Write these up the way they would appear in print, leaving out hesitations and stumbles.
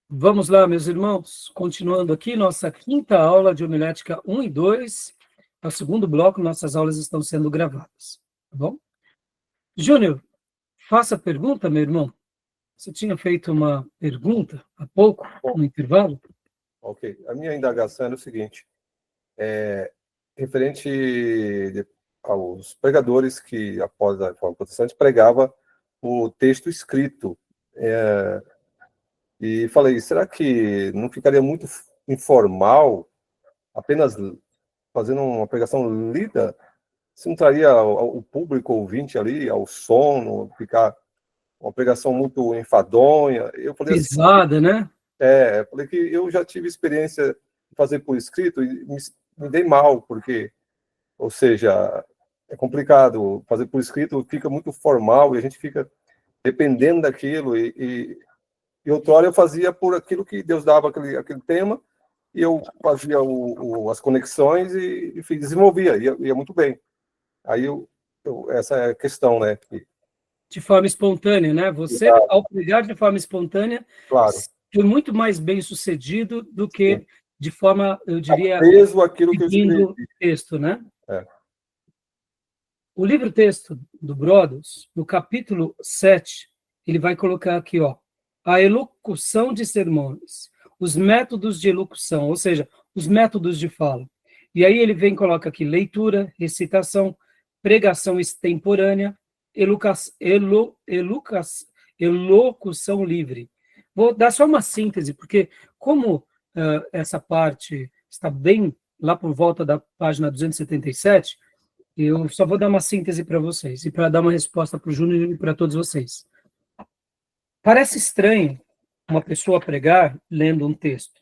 Vamos lá, meus irmãos, continuando aqui nossa quinta aula de homilética 1 e 2, ao segundo bloco, nossas aulas estão sendo gravadas, tá bom? Júnior, faça a pergunta, meu irmão. Você tinha feito uma pergunta há pouco, no intervalo? Ok, a minha indagação era o seguinte, referente aos pregadores que, após a Reforma Protestante, pregava o texto escrito. E falei, será que não ficaria muito informal apenas fazendo uma pregação lida? Se não traria o público ouvinte ali ao sono, ficar uma pregação muito enfadonha? Eu falei assim, Pesada, né? falei que eu já tive experiência de fazer por escrito e me dei mal, porque, ou seja, é complicado fazer por escrito, fica muito formal e a gente fica dependendo daquilo. E outrora eu fazia por aquilo que Deus dava aquele tema, e eu fazia as conexões e desenvolvia, ia muito bem. Aí essa é a questão, né? De forma espontânea, né? Você, ao pregar de forma espontânea, Claro, foi muito mais bem sucedido do que de forma, eu diria, preso aquilo que eu escrevi. seguindo o texto, né? É. O livro-texto do Brothers, no capítulo 7, ele vai colocar aqui, ó, a elocução de sermões, os métodos de elocução, ou seja, os métodos de fala. E aí ele vem e coloca aqui leitura, recitação, pregação extemporânea, elocução livre. Vou dar só uma síntese, porque como essa parte está bem lá por volta da página 277, eu só vou dar uma síntese para vocês e para dar uma resposta para o Júnior e para todos vocês. Parece estranho uma pessoa pregar lendo um texto.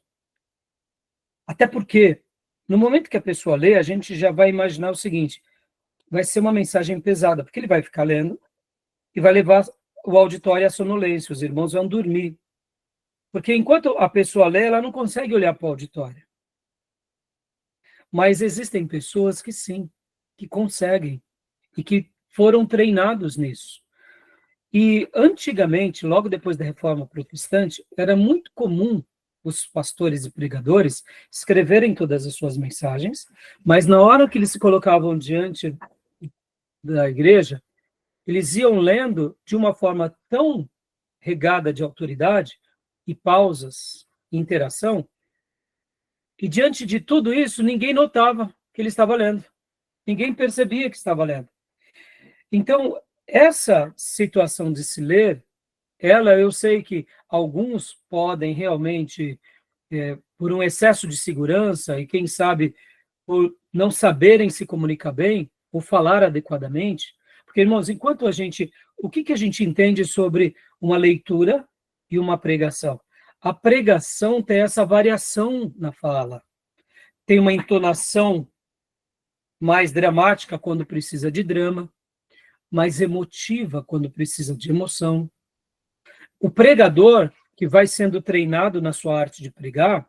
Até porque, no momento que a pessoa lê, a gente já vai imaginar o seguinte, vai ser uma mensagem pesada, porque ele vai ficar lendo e vai levar o auditório à sonolência, os irmãos vão dormir. Porque enquanto a pessoa lê, ela não consegue olhar para o auditório. Mas existem pessoas que sim, que conseguem e que foram treinados nisso. E antigamente, logo depois da Reforma Protestante, era muito comum os pastores e pregadores escreverem todas as suas mensagens, mas na hora que eles se colocavam diante da igreja, eles iam lendo de uma forma tão regada de autoridade e pausas e interação, que diante de tudo isso, ninguém notava que ele estava lendo. Ninguém percebia que estava lendo. Então, essa situação de se ler, eu sei que alguns podem realmente, por um excesso de segurança e, quem sabe, por não saberem se comunicar bem ou falar adequadamente, porque, irmãos, o que a gente entende sobre uma leitura e uma pregação? A pregação tem essa variação na fala, tem uma entonação mais dramática quando precisa de drama, mais emotiva quando precisa de emoção. O pregador, que vai sendo treinado na sua arte de pregar,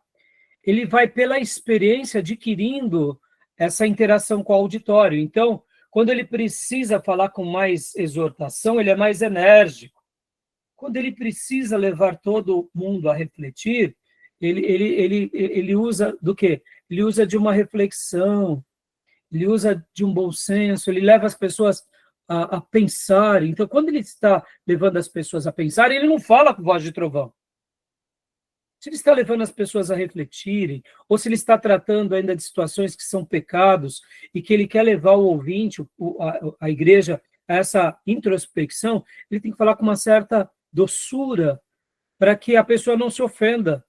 ele vai pela experiência adquirindo essa interação com o auditório. Então, quando ele precisa falar com mais exortação, ele é mais enérgico. Quando ele precisa levar todo mundo a refletir, ele usa do quê? Ele usa de uma reflexão, ele usa de um bom senso, ele leva as pessoas a pensar. Então, quando ele está levando as pessoas a pensar, ele não fala com voz de trovão. Se ele está levando as pessoas a refletirem, ou se ele está tratando ainda de situações que são pecados e que ele quer levar o ouvinte, a igreja, a essa introspecção, ele tem que falar com uma certa doçura para que a pessoa não se ofenda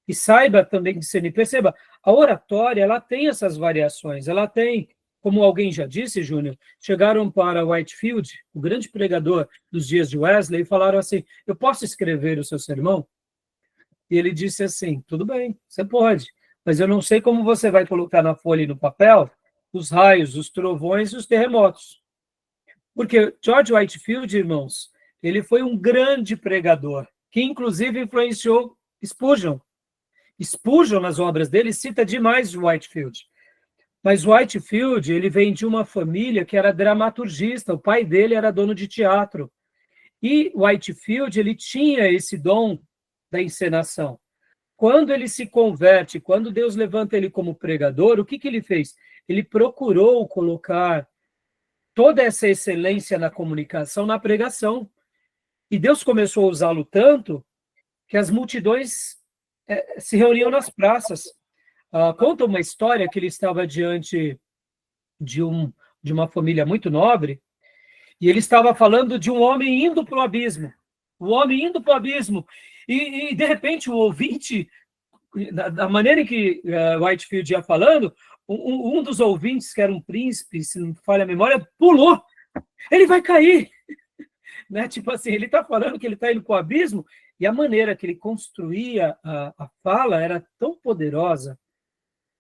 e saiba também discernir. Perceba, a oratória, ela tem essas variações, ela tem, como alguém já disse, Júnior, chegaram para Whitefield, o grande pregador dos dias de Wesley, e falaram assim, eu posso escrever o seu sermão? E ele disse assim, tudo bem, você pode, mas eu não sei como você vai colocar na folha e no papel os raios, os trovões e os terremotos. Porque George Whitefield, irmãos, ele foi um grande pregador, que inclusive influenciou Spurgeon. Spurgeon, nas obras dele, cita demais Whitefield. Mas Whitefield, ele vem de uma família que era dramaturgista, o pai dele era dono de teatro. E Whitefield, ele tinha esse dom da encenação. Quando ele se converte, quando Deus levanta ele como pregador, o que ele fez? Ele procurou colocar toda essa excelência na comunicação, na pregação. E Deus começou a usá-lo tanto que as multidões se reuniam nas praças. Conta uma história que ele estava diante de uma família muito nobre, e ele estava falando de um homem indo para o abismo. O homem indo para o abismo. E, de repente, o ouvinte, da maneira em que Whitefield ia falando, um dos ouvintes, que era um príncipe, se não me falha a memória, pulou. Ele vai cair. Né? Tipo assim, ele está falando que ele está indo para o abismo, e a maneira que ele construía a fala era tão poderosa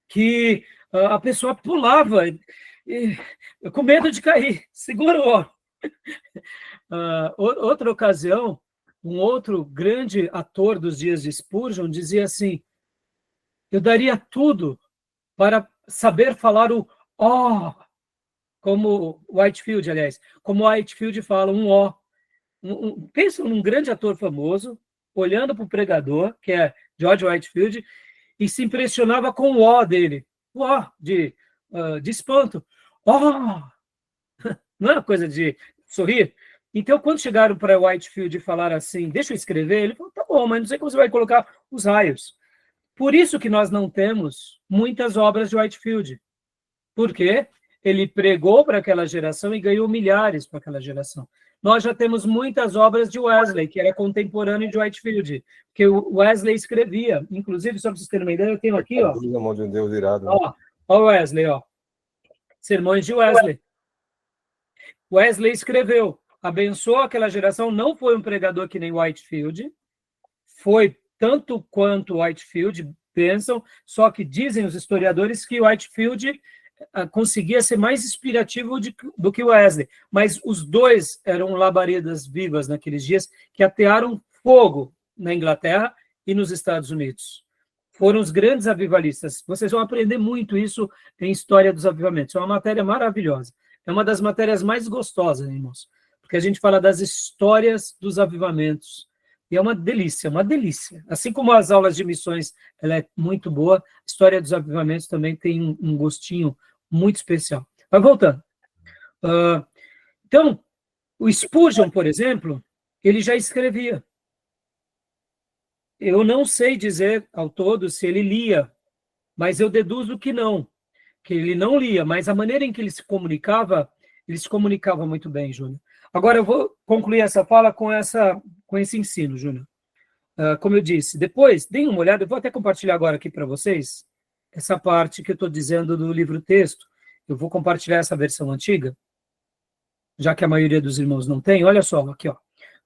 que a pessoa pulava com medo de cair. Segura o homem. Outra ocasião, um outro grande ator dos dias de Spurgeon dizia assim: eu daria tudo para saber falar o ó, como Whitefield, aliás, como Whitefield fala, um ó. Pensa num grande ator famoso, olhando para o pregador, que é George Whitefield, e se impressionava com o ó dele. O ó de espanto. Ó! Não é uma coisa de sorrir? Então, quando chegaram para Whitefield e falaram assim, deixa eu escrever, ele falou, tá bom, mas não sei como você vai colocar os raios. Por isso que nós não temos muitas obras de Whitefield. Por quê? Ele pregou para aquela geração e ganhou milhares para aquela geração. Nós já temos muitas obras de Wesley, que era contemporâneo de Whitefield, que o Wesley escrevia. Inclusive, só para vocês terem uma ideia, eu tenho aqui, ó. Mão de Deus irado. Né? Ó Wesley, ó. Sermões de Wesley. Wesley escreveu, abençoou aquela geração, não foi um pregador que nem Whitefield, foi tanto quanto Whitefield pensam, só que dizem os historiadores que Whitefield conseguia ser mais inspirativo do que Wesley, mas os dois eram labaredas vivas naqueles dias que atearam fogo na Inglaterra e nos Estados Unidos. Foram os grandes avivalistas. Vocês vão aprender muito isso em História dos Avivamentos. É uma matéria maravilhosa. É uma das matérias mais gostosas, irmãos, porque a gente fala das histórias dos avivamentos. E é uma delícia, uma delícia. Assim como as aulas de missões, ela é muito boa, a História dos Avivamentos também tem um gostinho muito especial. Mas voltando. Então, o Spurgeon, por exemplo, ele já escrevia. Eu não sei dizer ao todo se ele lia, mas eu deduzo que não, que ele não lia, mas a maneira em que ele se comunicava muito bem, Júnior. Agora eu vou concluir essa fala com esse ensino, Júnior. Como eu disse, depois, deem uma olhada, eu vou até compartilhar agora aqui para vocês, essa parte que eu estou dizendo do livro-texto. Eu vou compartilhar essa versão antiga, já que a maioria dos irmãos não tem. Olha só, aqui, ó.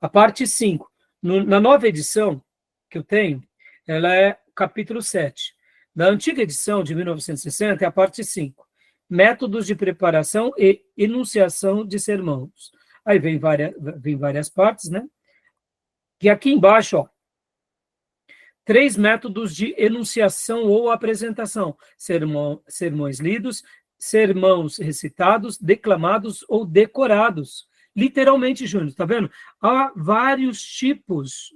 A parte 5. Na nova edição que eu tenho, ela é capítulo 7. Na antiga edição, de 1960, é a parte 5. Métodos de preparação e enunciação de sermões. Aí vem várias partes, né? E aqui embaixo, ó, 3 métodos de enunciação ou apresentação. Sermões lidos, sermões recitados, declamados ou decorados. Literalmente, Júnior, tá vendo? Há vários tipos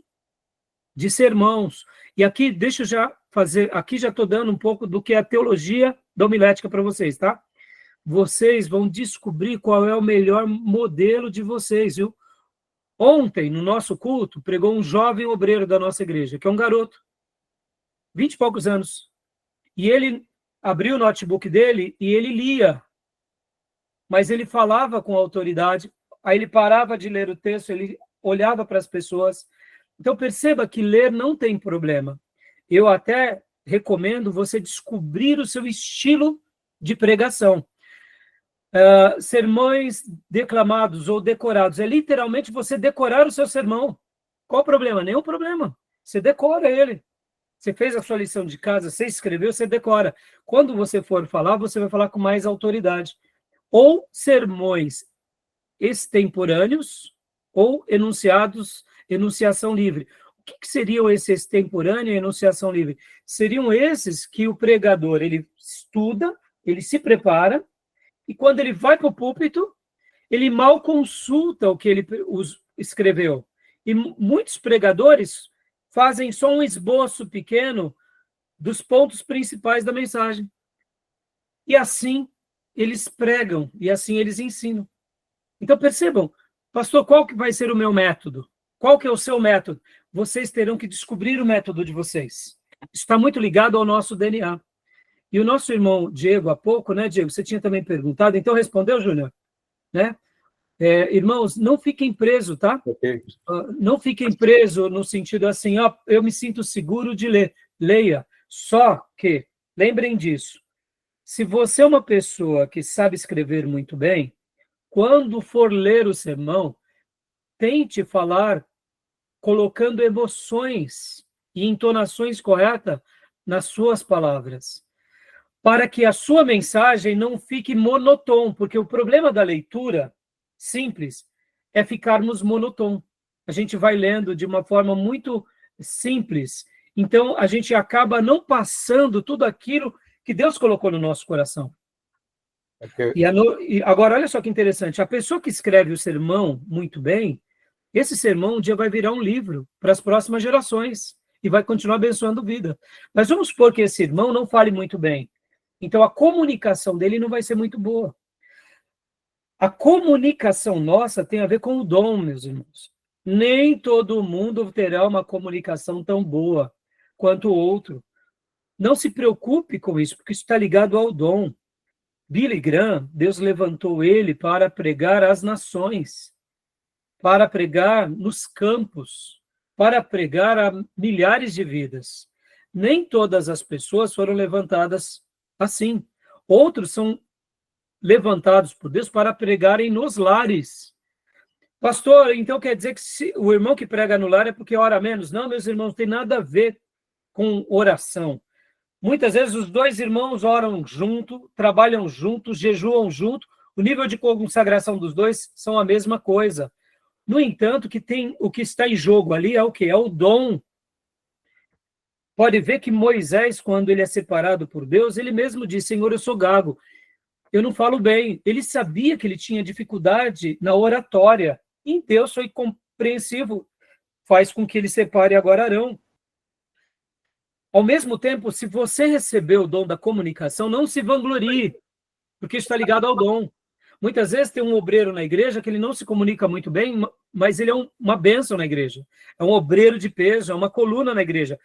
de sermãos. E aqui, deixa eu já fazer, aqui já estou dando um pouco do que é a teologia da homilética para vocês, tá? Vocês vão descobrir qual é o melhor modelo de vocês, viu? Ontem, no nosso culto, pregou um jovem obreiro da nossa igreja, que é um garoto, 20 e poucos anos. E ele abriu o notebook dele e ele lia. Mas ele falava com autoridade, aí ele parava de ler o texto, ele olhava para as pessoas. Então, perceba que ler não tem problema. Eu até recomendo você descobrir o seu estilo de pregação. Sermões declamados ou decorados, é literalmente você decorar o seu sermão. Qual o problema? Nenhum problema. Você decora ele. Você fez a sua lição de casa, você escreveu, você decora. Quando você for falar, você vai falar com mais autoridade. Ou sermões extemporâneos ou enunciação livre. O que seriam esses extemporâneo e enunciação livre? Seriam esses que o pregador, ele estuda, ele se prepara, e quando ele vai para o púlpito, ele mal consulta o que ele escreveu. E muitos pregadores fazem só um esboço pequeno dos pontos principais da mensagem. E assim eles pregam, e assim eles ensinam. Então percebam, pastor, qual que vai ser o meu método? Qual que é o seu método? Vocês terão que descobrir o método de vocês. Isso está muito ligado ao nosso DNA. E o nosso irmão Diego, há pouco, né, Diego, você tinha também perguntado, então respondeu, Júnior, né? Irmãos, não fiquem presos, tá? Ok. Não fiquem presos no sentido assim, ó, eu me sinto seguro de ler. Leia. Só que, lembrem disso, se você é uma pessoa que sabe escrever muito bem, quando for ler o sermão, tente falar colocando emoções e entonações corretas nas suas palavras, para que a sua mensagem não fique monotônica, porque o problema da leitura simples é ficarmos monotônicos. A gente vai lendo de uma forma muito simples, então a gente acaba não passando tudo aquilo que Deus colocou no nosso coração. Okay. E agora, olha só que interessante, a pessoa que escreve o sermão muito bem, esse sermão um dia vai virar um livro para as próximas gerações e vai continuar abençoando vida. Mas vamos supor que esse irmão não fale muito bem. Então, a comunicação dele não vai ser muito boa. A comunicação nossa tem a ver com o dom, meus irmãos. Nem todo mundo terá uma comunicação tão boa quanto o outro. Não se preocupe com isso, porque isso está ligado ao dom. Billy Graham, Deus levantou ele para pregar às nações, para pregar nos campos, para pregar a milhares de vidas. Nem todas as pessoas foram levantadas assim. Outros são levantados por Deus para pregarem nos lares. Pastor, então quer dizer que o irmão que prega no lar é porque ora menos? Não, meus irmãos, tem nada a ver com oração. Muitas vezes os dois irmãos oram junto, trabalham juntos, jejuam junto, o nível de consagração dos dois são a mesma coisa. No entanto, o que está em jogo ali é o quê? É o dom. Pode ver que Moisés, quando ele é separado por Deus, ele mesmo diz, Senhor, eu sou gago, eu não falo bem. Ele sabia que ele tinha dificuldade na oratória. E Deus foi compreensivo, faz com que ele separe agora Arão. Ao mesmo tempo, se você recebeu o dom da comunicação, não se vanglorie, porque está ligado ao dom. Muitas vezes tem um obreiro na igreja que ele não se comunica muito bem, mas ele é uma bênção na igreja. É um obreiro de peso, é uma coluna na igreja.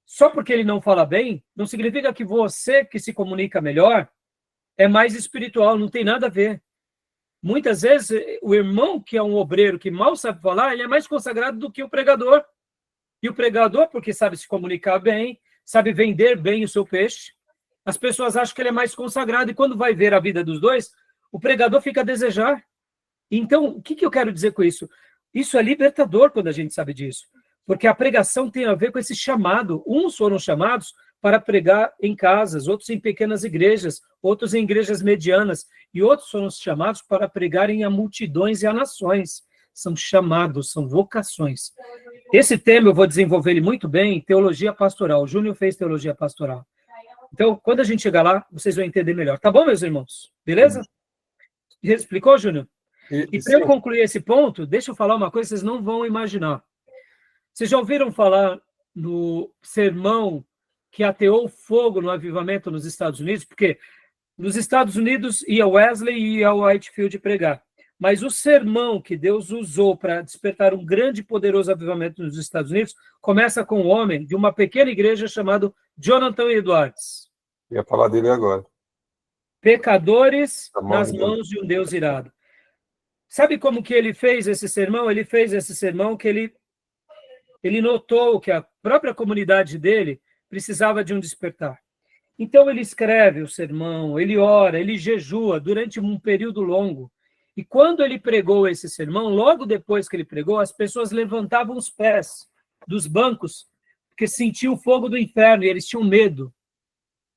Só porque ele não fala bem, não significa que você que se comunica melhor é mais espiritual, não tem nada a ver. Muitas vezes, o irmão que é um obreiro que mal sabe falar, ele é mais consagrado do que o pregador. E o pregador, porque sabe se comunicar bem, sabe vender bem o seu peixe, as pessoas acham que ele é mais consagrado, e quando vai ver a vida dos dois, o pregador fica a desejar. Então, o que eu quero dizer com isso? Isso é libertador quando a gente sabe disso, porque a pregação tem a ver com esse chamado. Uns foram chamados para pregar em casas, outros em pequenas igrejas, outros em igrejas medianas, e outros foram chamados para pregarem a multidões e a nações. São chamados, são vocações. Esse tema eu vou desenvolver ele muito bem, teologia pastoral. O Júnior fez teologia pastoral. Então, quando a gente chegar lá, vocês vão entender melhor. Tá bom, meus irmãos? Beleza? Explicou, Júnior? E para eu concluir esse ponto, deixa eu falar uma coisa que vocês não vão imaginar. Vocês já ouviram falar no sermão que ateou fogo no avivamento nos Estados Unidos? Porque nos Estados Unidos ia Wesley e ia Whitefield pregar. Mas o sermão que Deus usou para despertar um grande e poderoso avivamento nos Estados Unidos começa com um homem de uma pequena igreja chamado Jonathan Edwards. Ia falar dele agora. Pecadores nas mãos de um Deus irado. Sabe como que ele fez esse sermão? Ele fez esse sermão que ele notou que a própria comunidade dele precisava de um despertar. Então ele escreve o sermão, ele ora, ele jejua durante um período longo. E quando ele pregou esse sermão, logo depois que ele pregou, as pessoas levantavam os pés dos bancos, porque sentiam o fogo do inferno e eles tinham medo.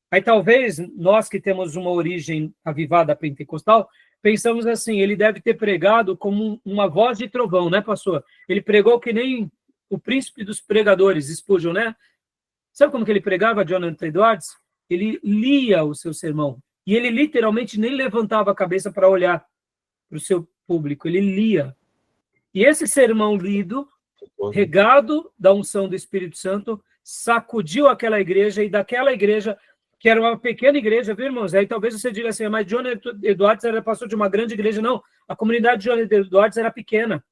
Aí talvez nós que temos uma origem avivada pentecostal, pensamos assim, ele deve ter pregado como uma voz de trovão, né, pastor? Ele pregou que nem o príncipe dos pregadores, Spurgeon, né? Sabe como que ele pregava, Jonathan Edwards? Ele lia o seu sermão. E ele literalmente nem levantava a cabeça para olhar para o seu público, ele lia. E esse sermão lido regado da unção do Espírito Santo, sacudiu aquela igreja, e daquela igreja, que era uma pequena igreja, viu, irmãos? Aí talvez você diga assim, mas John Edwards era pastor de uma grande igreja. Não, a comunidade de John Edwards era pequena.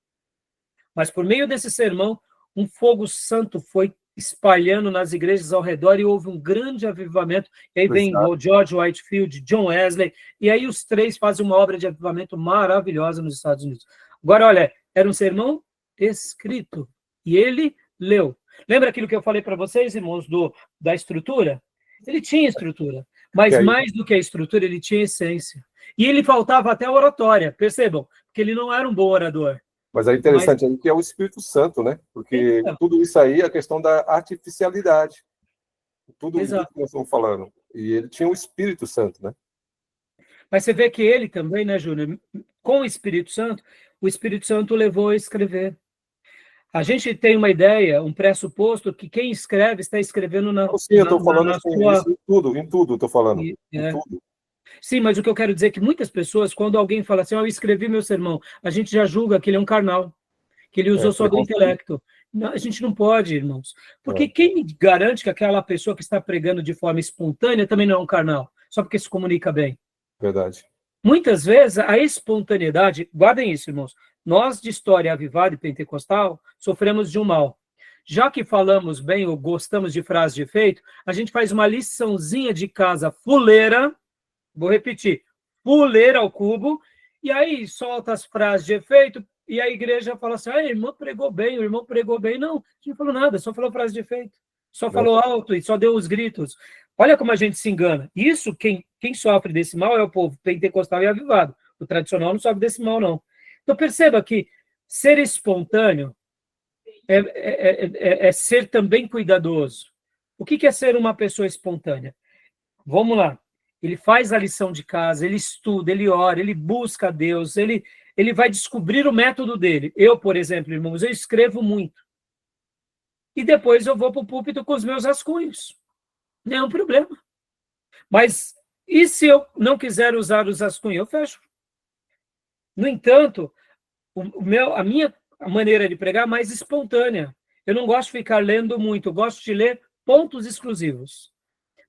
Mas por meio desse sermão, um fogo santo foi espalhando nas igrejas ao redor e houve um grande avivamento. E aí vem o George Whitefield, John Wesley, e aí os três fazem uma obra de avivamento maravilhosa nos Estados Unidos. Agora, olha, era um sermão escrito e ele leu. Lembra aquilo que eu falei para vocês, irmãos, da estrutura? Ele tinha estrutura, mas mais do que a estrutura, ele tinha essência. E ele faltava até a oratória, percebam, porque ele não era um bom orador. Mas é interessante aí que é o Espírito Santo, né? Porque tudo isso aí é a questão da artificialidade. Tudo isso que nós estamos falando. E ele tinha o Espírito Santo, né? Mas você vê que ele também, né, Júnior? Com o Espírito Santo o levou a escrever. A gente tem uma ideia, um pressuposto, que quem escreve está escrevendo na Sim, eu estou falando assim, sua... isso em tudo, estou falando. Em tudo. Sim, mas o que eu quero dizer é que muitas pessoas, quando alguém fala assim, eu escrevi meu sermão, a gente já julga que ele é um carnal, que ele usou só do intelecto. Não, a gente não pode, irmãos. Porque quem garante que aquela pessoa que está pregando de forma espontânea também não é um carnal, só porque se comunica bem? Verdade. Muitas vezes, a espontaneidade, guardem isso, irmãos, nós de história avivada e pentecostal sofremos de um mal. Já que falamos bem ou gostamos de frase de efeito, a gente faz uma liçãozinha de casa fuleira, vou repetir, fuleira ao cubo, e aí solta as frases de efeito, e a igreja fala assim, o irmão pregou bem, o irmão pregou bem. Não, a gente não falou nada, só falou frase de efeito, só falou alto e só deu os gritos. Olha como a gente se engana. Isso, quem sofre desse mal é o povo pentecostal e avivado. O tradicional não sofre desse mal, não. Então, perceba que ser espontâneo é ser também cuidadoso. O que é ser uma pessoa espontânea? Vamos lá. Ele faz a lição de casa, ele estuda, ele ora, ele busca a Deus, ele vai descobrir o método dele. Eu, por exemplo, irmãos, eu escrevo muito. E depois eu vou para o púlpito com os meus rascunhos. Não é um problema. Mas, e se eu não quiser usar os rascunhos? Eu fecho. No entanto, a minha maneira de pregar é mais espontânea. Eu não gosto de ficar lendo muito, eu gosto de ler pontos exclusivos.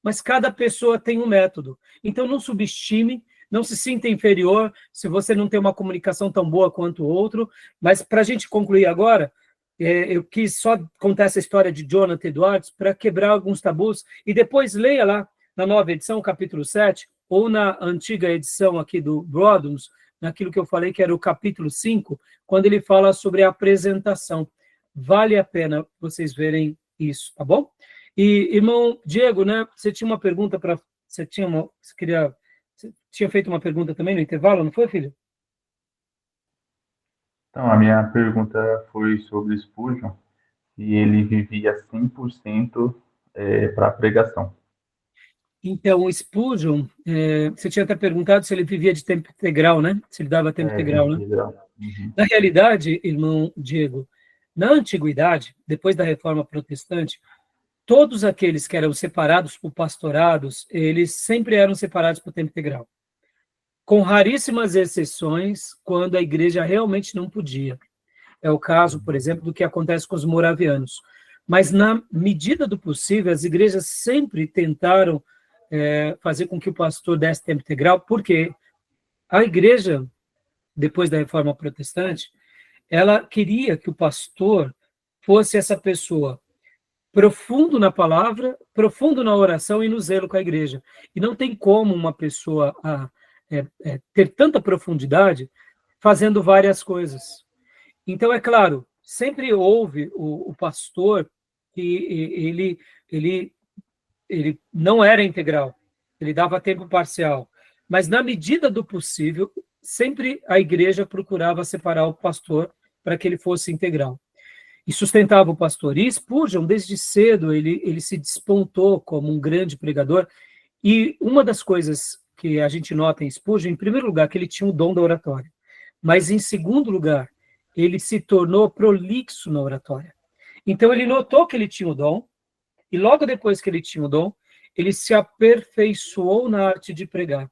Mas cada pessoa tem um método. Então, não subestime, não se sinta inferior se você não tem uma comunicação tão boa quanto o outro. Mas, para a gente concluir agora, eu quis só contar essa história de Jonathan Edwards para quebrar alguns tabus, e depois leia lá na nova edição, capítulo 7, ou na antiga edição aqui do Broadus, naquilo que eu falei que era o capítulo 5, quando ele fala sobre a apresentação. Vale a pena vocês verem isso, tá bom? E, irmão Diego, né, você tinha uma pergunta para... Você tinha feito uma pergunta também no intervalo, não foi, filho? Então, a minha pergunta foi sobre Spurgeon, e ele vivia 100% para a pregação. Então, o Spurgeon, você tinha até perguntado se ele vivia de tempo integral, né? Se ele dava tempo integral, né? Uhum. Na realidade, irmão Diego, na antiguidade, depois da Reforma Protestante, todos aqueles que eram separados por pastorados, eles sempre eram separados por tempo integral. Com raríssimas exceções, quando a igreja realmente não podia. É o caso, por exemplo, do que acontece com os moravianos. Mas, na medida do possível, as igrejas sempre tentaram fazer com que o pastor desse tempo integral, porque a igreja, depois da Reforma Protestante, ela queria que o pastor fosse essa pessoa profundo na palavra, profundo na oração e no zelo com a igreja. E não tem como uma pessoa ter tanta profundidade fazendo várias coisas. Então, é claro, sempre houve o pastor que ele não era integral, ele dava tempo parcial. Mas, na medida do possível, sempre a igreja procurava separar o pastor para que ele fosse integral. E sustentava o pastor. E Spurgeon, desde cedo, ele se despontou como um grande pregador. E uma das coisas que a gente nota em Spurgeon, em primeiro lugar, que ele tinha o dom da oratória. Mas, em segundo lugar, ele se tornou prolixo na oratória. Então, ele notou que ele tinha o dom, e logo depois que ele tinha o dom, ele se aperfeiçoou na arte de pregar.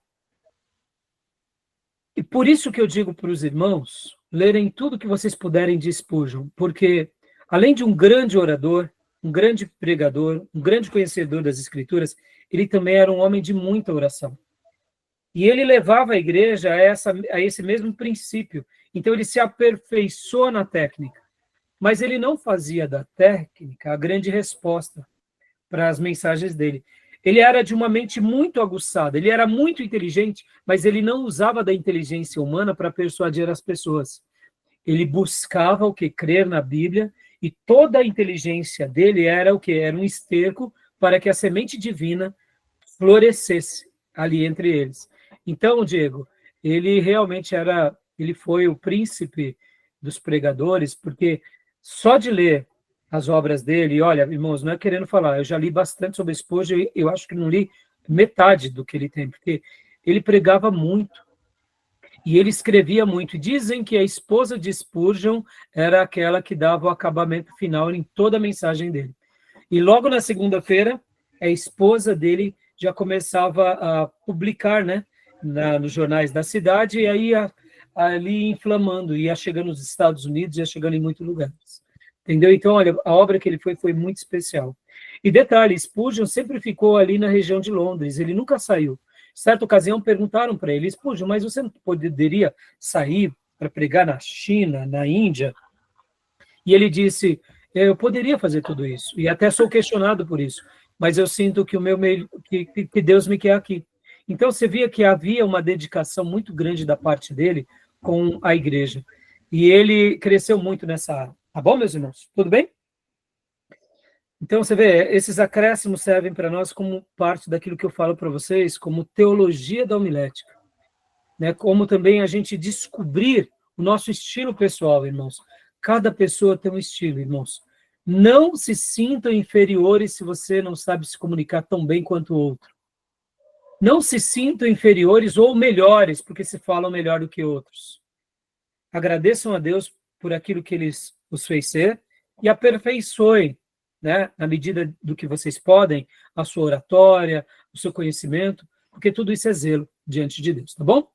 E por isso que eu digo para os irmãos lerem tudo que vocês puderem de Spurgeon, porque Além de um grande orador, um grande pregador, um grande conhecedor das Escrituras, ele também era um homem de muita oração. E ele levava a igreja a esse mesmo princípio. Então, ele se aperfeiçoou na técnica. Mas ele não fazia da técnica a grande resposta para as mensagens dele. Ele era de uma mente muito aguçada, ele era muito inteligente, mas ele não usava da inteligência humana para persuadir as pessoas. Ele buscava o que? Crer na Bíblia, e toda a inteligência dele era o que? Era um esterco para que a semente divina florescesse ali entre eles. Então, Diego, ele realmente ele foi o príncipe dos pregadores, porque só de ler as obras dele, e olha, irmãos, não é querendo falar, eu já li bastante sobre Spurgeon, e eu acho que não li metade do que ele tem, porque ele pregava muito, e ele escrevia muito. Dizem que a esposa de Spurgeon era aquela que dava o acabamento final em toda a mensagem dele. E logo na segunda-feira, a esposa dele já começava a publicar, né, nos jornais da cidade, e aí ali inflamando, ia chegando nos Estados Unidos, ia chegando em muitos lugares. Entendeu? Então, olha, a obra que ele foi muito especial. E detalhe, Spurgeon sempre ficou ali na região de Londres, ele nunca saiu. Certa ocasião perguntaram para ele, Spurgeon, mas você não poderia sair para pregar na China, na Índia? E ele disse, eu poderia fazer tudo isso, e até sou questionado por isso, mas eu sinto que que Deus me quer aqui. Então você via que havia uma dedicação muito grande da parte dele com a igreja. E ele cresceu muito nessa área. Tá bom, meus irmãos? Tudo bem? Então, você vê, esses acréscimos servem para nós como parte daquilo que eu falo para vocês, como teologia da homilética, né? Como também a gente descobrir o nosso estilo pessoal, irmãos. Cada pessoa tem um estilo, irmãos. Não se sintam inferiores se você não sabe se comunicar tão bem quanto o outro. Não se sintam inferiores ou melhores, porque se falam melhor do que outros. Agradeçam a Deus por aquilo que Ele os fez ser e aperfeiçoem, né, na medida do que vocês podem, a sua oratória, o seu conhecimento, porque tudo isso é zelo diante de Deus, tá bom?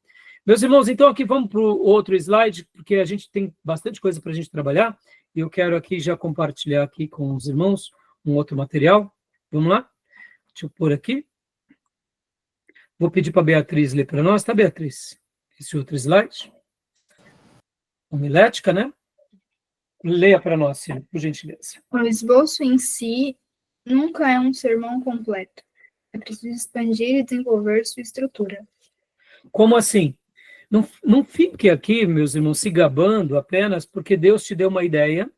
Meus irmãos, então aqui vamos para o outro slide, porque a gente tem bastante coisa para a gente trabalhar, e eu quero aqui já compartilhar aqui com os irmãos um outro material. Vamos lá? Deixa eu pôr aqui. Vou pedir para a Beatriz ler para nós, tá, Beatriz? Esse outro slide. Homilética, né? Leia para nós, Ciro, por gentileza. O esboço em si nunca é um sermão completo. É preciso expandir e desenvolver sua estrutura. Como assim? Não fique aqui, meus irmãos, se gabando apenas porque Deus te deu uma ideia,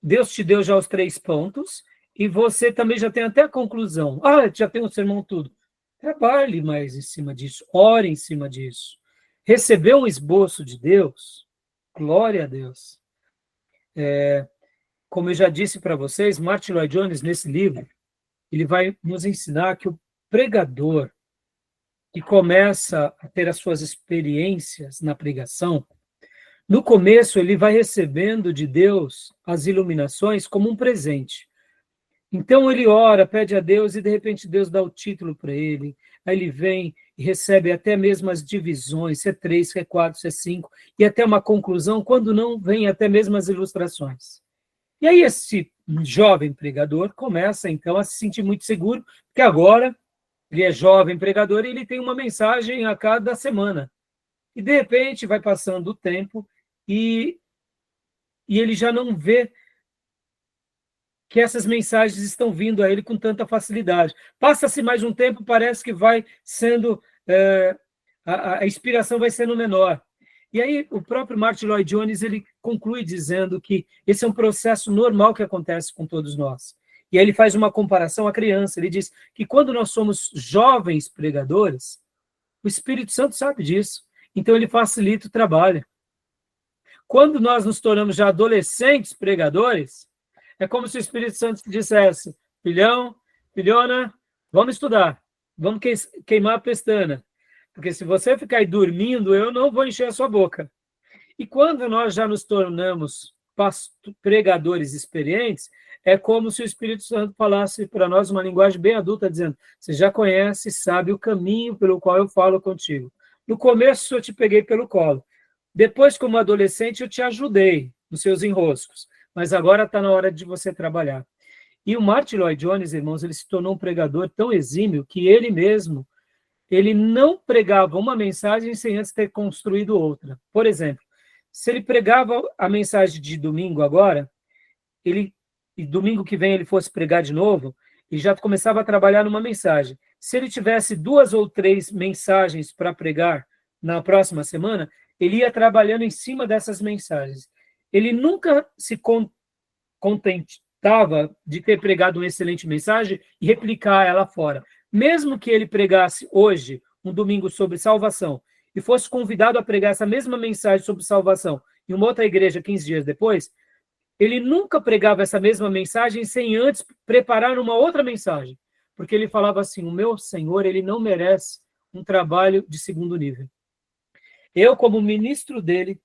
Deus te deu já os 3 pontos, e você também já tem até a conclusão. Já tem um sermão tudo. Trabalhe mais em cima disso, ore em cima disso. Receber um esboço de Deus, glória a Deus. Como eu já disse para vocês, Martin Lloyd-Jones, nesse livro, ele vai nos ensinar que o pregador que começa a ter as suas experiências na pregação, no começo ele vai recebendo de Deus as iluminações como um presente. Então ele ora, pede a Deus e de repente Deus dá o título para ele, aí ele vem e recebe até mesmo as divisões, se é 3, se é 4, se é 5, e até uma conclusão, quando não, vem até mesmo as ilustrações. E aí esse jovem pregador começa então a se sentir muito seguro, porque agora ele é jovem pregador e ele tem uma mensagem a cada semana. E de repente vai passando o tempo e ele já não vê que essas mensagens estão vindo a ele com tanta facilidade. Passa-se mais um tempo, parece que vai sendo, a inspiração vai sendo menor. E aí o próprio Martin Lloyd-Jones, ele conclui dizendo que esse é um processo normal que acontece com todos nós. E aí ele faz uma comparação à criança, ele diz que quando nós somos jovens pregadores, o Espírito Santo sabe disso, então ele facilita o trabalho. Quando nós nos tornamos já adolescentes pregadores, é como se o Espírito Santo dissesse, filhão, filhona, vamos estudar, vamos queimar a pestana, porque se você ficar aí dormindo, eu não vou encher a sua boca. E quando nós já nos tornamos pregadores experientes, é como se o Espírito Santo falasse para nós uma linguagem bem adulta, dizendo, você já conhece, sabe o caminho pelo qual eu falo contigo. No começo eu te peguei pelo colo, depois como adolescente eu te ajudei nos seus enroscos, mas agora está na hora de você trabalhar. E o Martin Lloyd Jones, irmãos, ele se tornou um pregador tão exímio que ele mesmo, ele não pregava uma mensagem sem antes ter construído outra. Por exemplo, se ele pregava a mensagem de domingo agora, e domingo que vem ele fosse pregar de novo, e já começava a trabalhar numa mensagem. Se ele tivesse 2 ou 3 mensagens para pregar na próxima semana, ele ia trabalhando em cima dessas mensagens. Ele nunca se contentava de ter pregado uma excelente mensagem e replicar ela fora. Mesmo que ele pregasse hoje, um domingo sobre salvação, e fosse convidado a pregar essa mesma mensagem sobre salvação em uma outra igreja 15 dias depois, ele nunca pregava essa mesma mensagem sem antes preparar uma outra mensagem. Porque ele falava assim, o meu Senhor, ele não merece um trabalho de segundo nível. Eu, como ministro dele,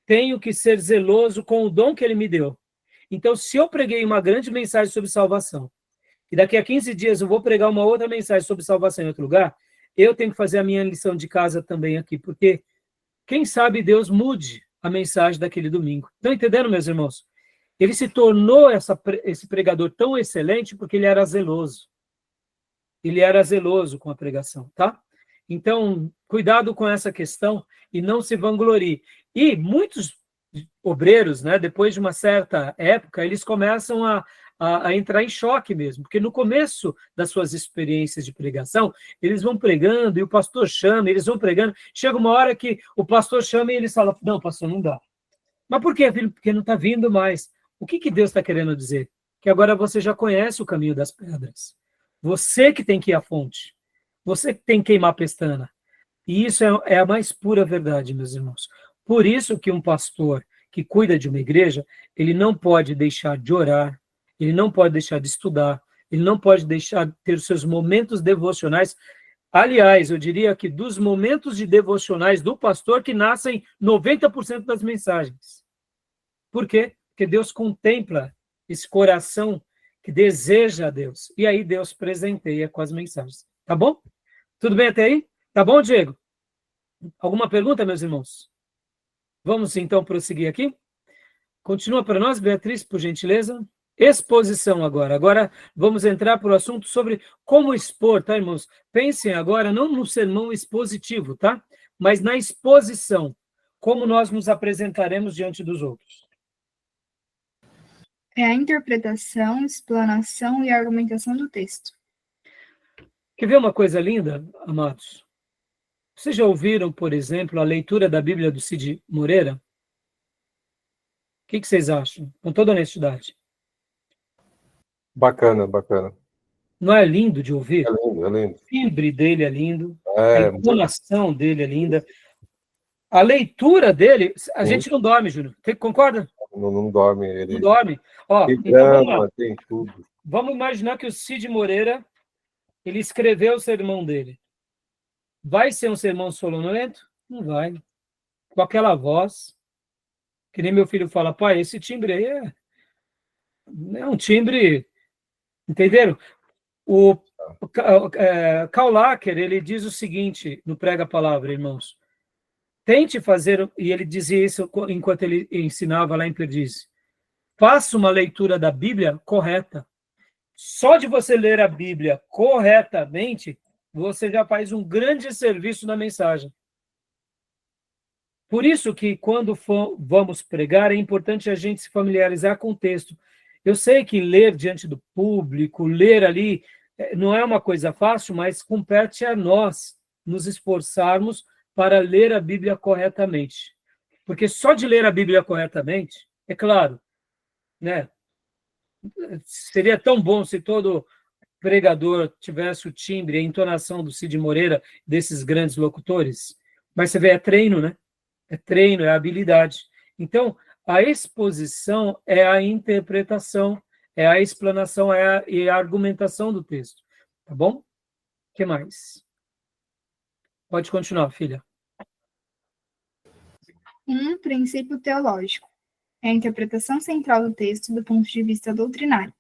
tenho que ser zeloso com o dom que ele me deu. Então, se eu preguei uma grande mensagem sobre salvação, e daqui a 15 dias eu vou pregar uma outra mensagem sobre salvação em outro lugar, eu tenho que fazer a minha lição de casa também aqui, porque quem sabe Deus mude a mensagem daquele domingo. Estão entendendo, meus irmãos? Ele se tornou esse pregador tão excelente porque ele era zeloso. Ele era zeloso com a pregação, tá? Então, cuidado com essa questão e não se vanglorie. E muitos obreiros, né, depois de uma certa época, eles começam a entrar em choque mesmo, porque no começo das suas experiências de pregação, eles vão pregando e o pastor chama, eles vão pregando, chega uma hora que o pastor chama e eles falam, não, pastor, não dá. Mas por quê, filho? Porque não está vindo mais. O que Deus está querendo dizer? Que agora você já conhece o caminho das pedras. Você que tem que ir à fonte. Você que tem que queimar a pestana. E isso é a mais pura verdade, meus irmãos. Por isso que um pastor que cuida de uma igreja, ele não pode deixar de orar, ele não pode deixar de estudar, ele não pode deixar de ter os seus momentos devocionais. Aliás, eu diria que dos momentos de devocionais do pastor que nascem 90% das mensagens. Por quê? Porque Deus contempla esse coração que deseja a Deus. E aí Deus presenteia com as mensagens. Tá bom? Tudo bem até aí? Tá bom, Diego? Alguma pergunta, meus irmãos? Vamos, então, prosseguir aqui? Continua para nós, Beatriz, por gentileza. Exposição agora. Agora vamos entrar para o assunto sobre como expor, tá, irmãos? Pensem agora não no sermão expositivo, tá? Mas na exposição. Como nós nos apresentaremos diante dos outros. É a interpretação, explanação e argumentação do texto. Quer ver uma coisa linda, amados? Vocês já ouviram, por exemplo, a leitura da Bíblia do Cid Moreira? O que vocês acham? Com toda honestidade. Bacana, bacana. Não é lindo de ouvir? É lindo, é lindo. O timbre dele é lindo, a entonação dele é linda. A leitura dele, a gente não dorme, Júnior. Concorda? Não dorme. Ele não dorme. Ó, tem então drama, tem tudo. Vamos imaginar que o Cid Moreira, ele escreveu o sermão dele. Vai ser um sermão sonolento? Não vai. Com aquela voz, que nem meu filho fala, pai, esse timbre aí é um timbre, entenderam? O Karl Lacher, ele diz o seguinte, no Prega a Palavra, irmãos, tente fazer, e ele dizia isso enquanto ele ensinava lá em Perdizes, faça uma leitura da Bíblia correta. Só de você ler a Bíblia corretamente, você já faz um grande serviço na mensagem. Por isso que quando vamos pregar, é importante a gente se familiarizar com o texto. Eu sei que ler diante do público, ler ali, não é uma coisa fácil, mas compete a nós nos esforçarmos para ler a Bíblia corretamente. Porque só de ler a Bíblia corretamente, é claro, né? Seria tão bom se todo pregador tivesse o timbre, a entonação do Cid Moreira, desses grandes locutores. Mas você vê, é treino, né? É treino, é habilidade. Então, a exposição é a interpretação, é a explanação, é a argumentação do texto. Tá bom? O que mais? Pode continuar, filha. Um princípio teológico. É a interpretação central do texto do ponto de vista doutrinário.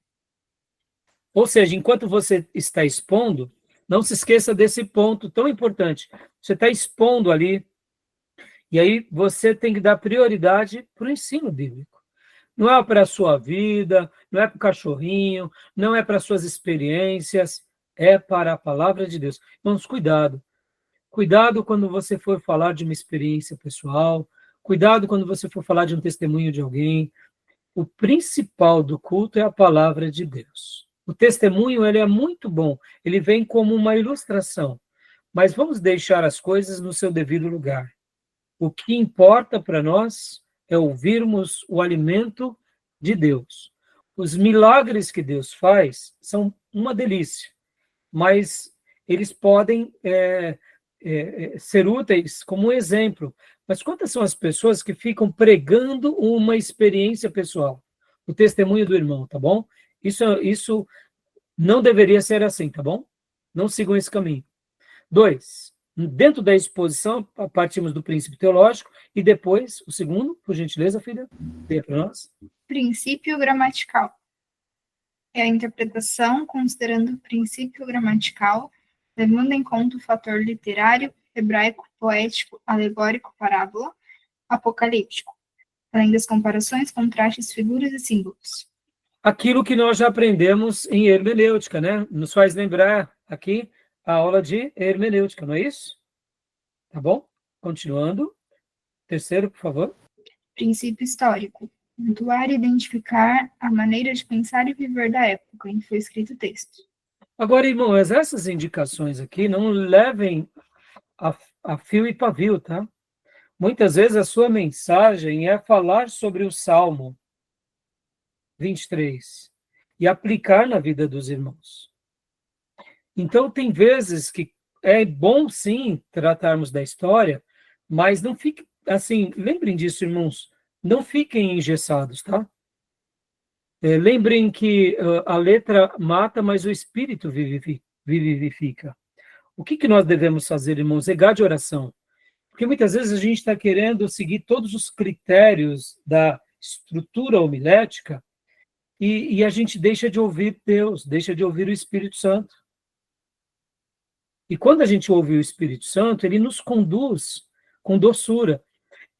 Ou seja, enquanto você está expondo, não se esqueça desse ponto tão importante. Você está expondo ali, e aí você tem que dar prioridade para o ensino bíblico. Não é para a sua vida, não é para o cachorrinho, não é para as suas experiências, é para a palavra de Deus. Irmãos, cuidado. Cuidado quando você for falar de uma experiência pessoal, cuidado quando você for falar de um testemunho de alguém. O principal do culto é a palavra de Deus. O testemunho, ele é muito bom, ele vem como uma ilustração, mas vamos deixar as coisas no seu devido lugar. O que importa para nós é ouvirmos o alimento de Deus. Os milagres que Deus faz são uma delícia, mas eles podem ser úteis como um exemplo. Mas quantas são as pessoas que ficam pregando uma experiência pessoal? O testemunho do irmão, tá bom? Isso não deveria ser assim, tá bom? Não sigam esse caminho. 2, dentro da exposição, partimos do princípio teológico, e depois, o segundo, por gentileza, filha, dê para nós. Princípio gramatical. É a interpretação considerando o princípio gramatical, levando em conta o fator literário, hebraico, poético, alegórico, parábola, apocalíptico, além das comparações, contrastes, figuras e símbolos. Aquilo que nós já aprendemos em hermenêutica, né? Nos faz lembrar aqui a aula de hermenêutica, não é isso? Tá bom? Continuando. Terceiro, por favor. Princípio histórico. Pontuar e identificar a maneira de pensar e viver da época em que foi escrito o texto. Agora, irmãos, essas indicações aqui não levem a fio e pavio, tá? Muitas vezes a sua mensagem é falar sobre o Salmo 23 e aplicar na vida dos irmãos. Então, tem vezes que é bom, sim, tratarmos da história, mas não fique, assim, lembrem disso, irmãos, não fiquem engessados, tá? Lembrem que a letra mata, mas o espírito vivifica. O que nós devemos fazer, irmãos? Regar de oração. Porque muitas vezes a gente está querendo seguir todos os critérios da estrutura homilética e a gente deixa de ouvir Deus, deixa de ouvir o Espírito Santo. E quando a gente ouve o Espírito Santo, ele nos conduz com doçura.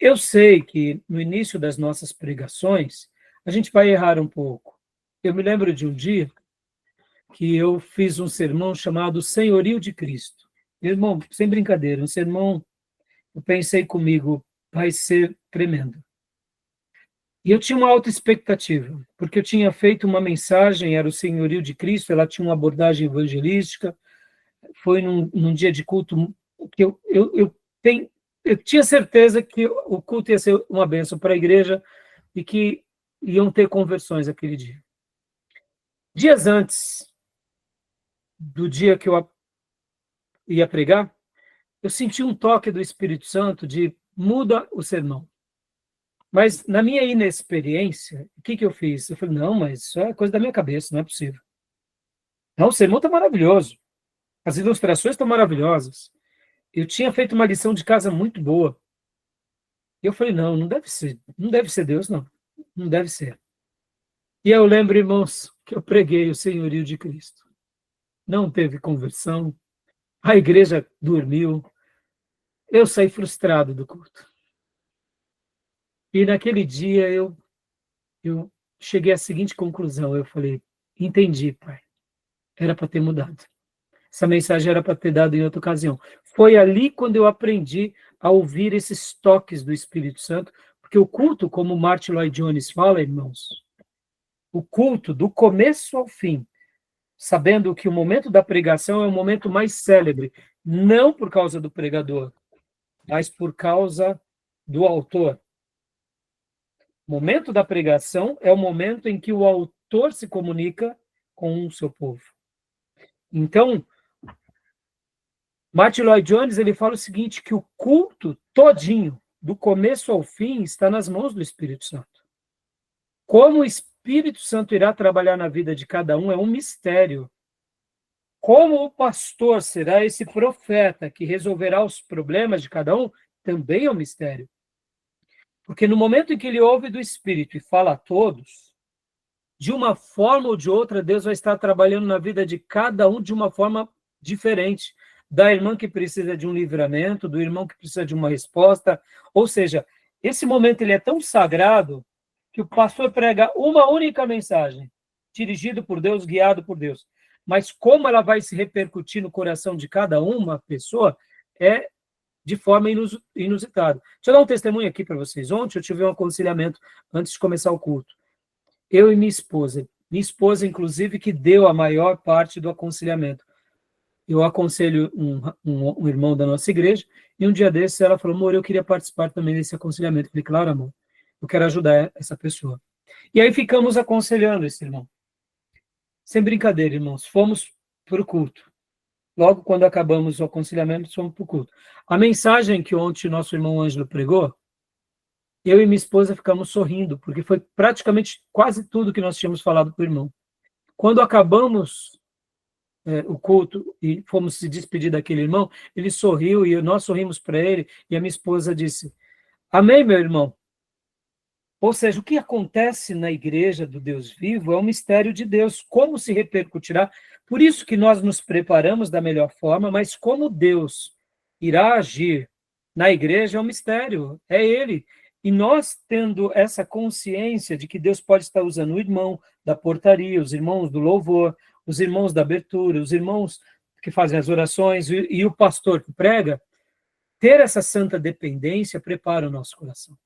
Eu sei que no início das nossas pregações, a gente vai errar um pouco. Eu me lembro de um dia que eu fiz um sermão chamado Senhorio de Cristo. Irmão, sem brincadeira, um sermão, eu pensei comigo, vai ser tremendo. E eu tinha uma alta expectativa, porque eu tinha feito uma mensagem, era o Senhorio de Cristo, ela tinha uma abordagem evangelística, foi num dia de culto que eu tinha certeza que o culto ia ser uma bênção para a igreja e que iam ter conversões aquele dia. Dias antes do dia que eu ia pregar, eu senti um toque do Espírito Santo de muda o sermão. Mas na minha inexperiência, o que eu fiz? Eu falei, não, mas isso é coisa da minha cabeça, não é possível. Não, o sermão está maravilhoso. As ilustrações estão maravilhosas. Eu tinha feito uma lição de casa muito boa. E eu falei, não deve ser Deus, não. Não deve ser. E eu lembro, irmãos, que eu preguei o Senhorio de Cristo. Não teve conversão. A igreja dormiu. Eu saí frustrado do culto. E naquele dia eu cheguei à seguinte conclusão. Eu falei, entendi, pai. Era para ter mudado. Essa mensagem era para ter dado em outra ocasião. Foi ali quando eu aprendi a ouvir esses toques do Espírito Santo, porque o culto, como Martin Lloyd Jones fala, irmãos, o culto, do começo ao fim, sabendo que o momento da pregação é o momento mais célebre, não por causa do pregador, mas por causa do autor. O momento da pregação é o momento em que o autor se comunica com o seu povo. Então, Martin Lloyd Jones, ele fala o seguinte, que o culto todinho, do começo ao fim, está nas mãos do Espírito Santo. Como o Espírito Santo irá trabalhar na vida de cada um é um mistério. Como o pastor será esse profeta que resolverá os problemas de cada um, também é um mistério. Porque no momento em que ele ouve do Espírito e fala a todos, de uma forma ou de outra, Deus vai estar trabalhando na vida de cada um de uma forma diferente. Da irmã que precisa de um livramento, do irmão que precisa de uma resposta. Ou seja, esse momento ele é tão sagrado que o pastor prega uma única mensagem, dirigido por Deus, guiado por Deus. Mas como ela vai se repercutir no coração de cada uma pessoa é de forma inusitada. Deixa eu dar um testemunho aqui para vocês. Ontem eu tive um aconselhamento antes de começar o culto. Eu e minha esposa, inclusive, que deu a maior parte do aconselhamento. Eu aconselho um irmão da nossa igreja, e um dia desses ela falou, amor, eu queria participar também desse aconselhamento. Eu falei, claro, amor, eu quero ajudar essa pessoa. E aí ficamos aconselhando esse irmão. Sem brincadeira, irmãos, fomos para o culto. Logo quando acabamos o aconselhamento, fomos para o culto. A mensagem que ontem nosso irmão Ângelo pregou, eu e minha esposa ficamos sorrindo, porque foi praticamente quase tudo que nós tínhamos falado para o irmão. Quando acabamos o culto e fomos se despedir daquele irmão, ele sorriu e nós sorrimos para ele, e a minha esposa disse, amém, meu irmão. Ou seja, o que acontece na igreja do Deus vivo é um mistério de Deus. Como se repercutirá? Por isso que nós nos preparamos da melhor forma, mas como Deus irá agir na igreja é um mistério, é Ele. E nós tendo essa consciência de que Deus pode estar usando o irmão da portaria, os irmãos do louvor, os irmãos da abertura, os irmãos que fazem as orações e o pastor que prega, ter essa santa dependência prepara o nosso coração.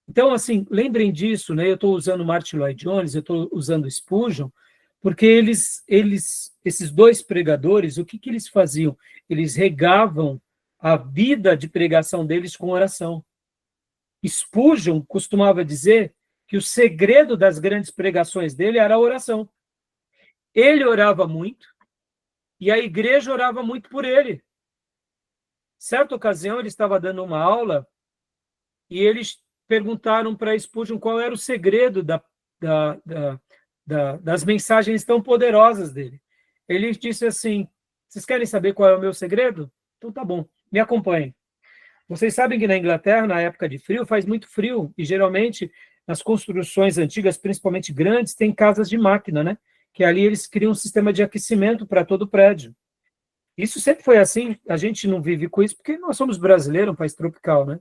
Então, assim, lembrem disso, né? Eu estou usando Martin Lloyd Jones, eu estou usando Spurgeon, porque esses dois pregadores, o que eles faziam? Eles regavam a vida de pregação deles com oração. Spurgeon costumava dizer que o segredo das grandes pregações dele era a oração. Ele orava muito e a igreja orava muito por ele. Certa ocasião, ele estava dando uma aula e eles perguntaram para Spurgeon qual era o segredo das mensagens tão poderosas dele. Ele disse assim, vocês querem saber qual é o meu segredo? Então tá bom, me acompanhem. Vocês sabem que na Inglaterra, na época de frio, faz muito frio, e geralmente nas construções antigas, principalmente grandes, tem casas de máquina, né? Que ali eles criam um sistema de aquecimento para todo o prédio. Isso sempre foi assim, a gente não vive com isso, porque nós somos brasileiros, um país tropical, né?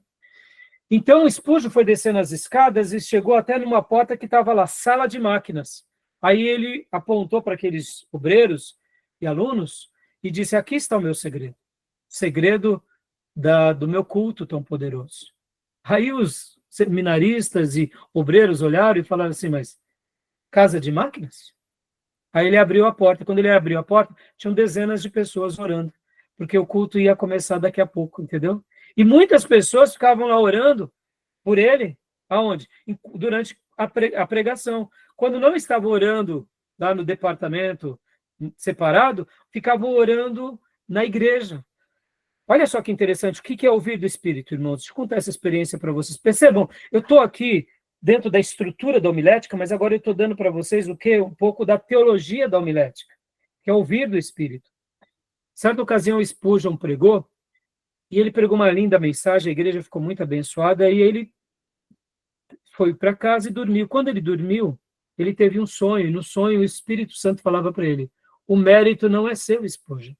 Então, Spurgeon foi descendo as escadas e chegou até numa porta que estava lá, sala de máquinas. Aí ele apontou para aqueles obreiros e alunos e disse, aqui está o meu segredo. Segredo do meu culto tão poderoso. Aí os seminaristas e obreiros olharam e falaram assim, mas casa de máquinas? Aí ele abriu a porta. Quando ele abriu a porta, tinham dezenas de pessoas orando, porque o culto ia começar daqui a pouco, entendeu? E muitas pessoas ficavam lá orando por ele, aonde? Durante a pregação. Quando não estavam orando lá no departamento separado, ficavam orando na igreja. Olha só que interessante, o que é ouvir do Espírito, irmãos? Deixa eu contar essa experiência para vocês. Percebam, eu estou aqui dentro da estrutura da homilética, mas agora eu estou dando para vocês o quê? Um pouco da teologia da homilética, que é ouvir do Espírito. Certa ocasião, o Spurgeon pregou, e ele pregou uma linda mensagem, a igreja ficou muito abençoada, e ele foi para casa e dormiu. Quando ele dormiu, ele teve um sonho, e no sonho o Espírito Santo falava para ele, o mérito não é seu, Spurgeon.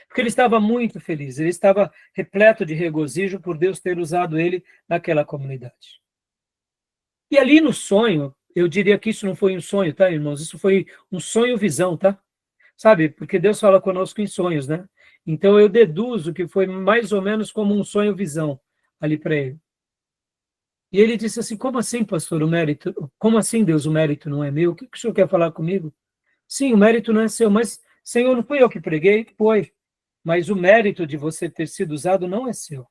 Porque ele estava muito feliz, ele estava repleto de regozijo por Deus ter usado ele naquela comunidade. E ali no sonho, eu diria que isso não foi um sonho, tá, irmãos? Isso foi um sonho-visão, tá? Sabe, porque Deus fala conosco em sonhos, né? Então eu deduzo que foi mais ou menos como um sonho-visão ali para ele. E ele disse assim, como assim, pastor, o mérito? Como assim, Deus, o mérito não é meu? O que o senhor quer falar comigo? Sim, o mérito não é seu, mas, Senhor, não fui eu que preguei? Foi. Mas o mérito de você ter sido usado não é seu.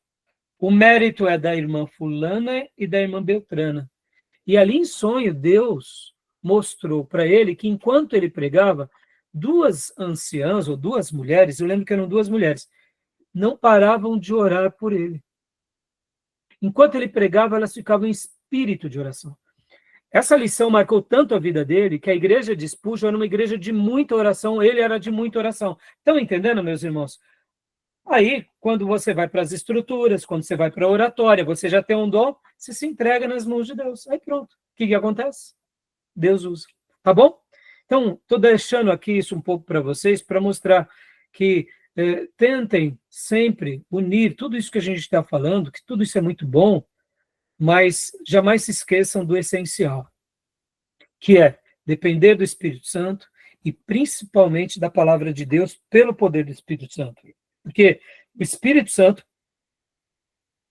O mérito é da irmã fulana e da irmã Beltrana. E ali em sonho, Deus mostrou para ele que enquanto ele pregava, duas anciãs, ou duas mulheres, eu lembro que eram duas mulheres, não paravam de orar por ele. Enquanto ele pregava, elas ficavam em espírito de oração. Essa lição marcou tanto a vida dele, que a igreja de Spurgeon era uma igreja de muita oração, ele era de muita oração. Estão entendendo, meus irmãos? Aí, quando você vai para as estruturas, quando você vai para a oratória, você já tem um dom, você se entrega nas mãos de Deus. Aí pronto. O que acontece? Deus usa. Tá bom? Então, estou deixando aqui isso um pouco para vocês, para mostrar que tentem sempre unir tudo isso que a gente está falando, que tudo isso é muito bom, mas jamais se esqueçam do essencial, que é depender do Espírito Santo e principalmente da palavra de Deus pelo poder do Espírito Santo. Porque o Espírito Santo,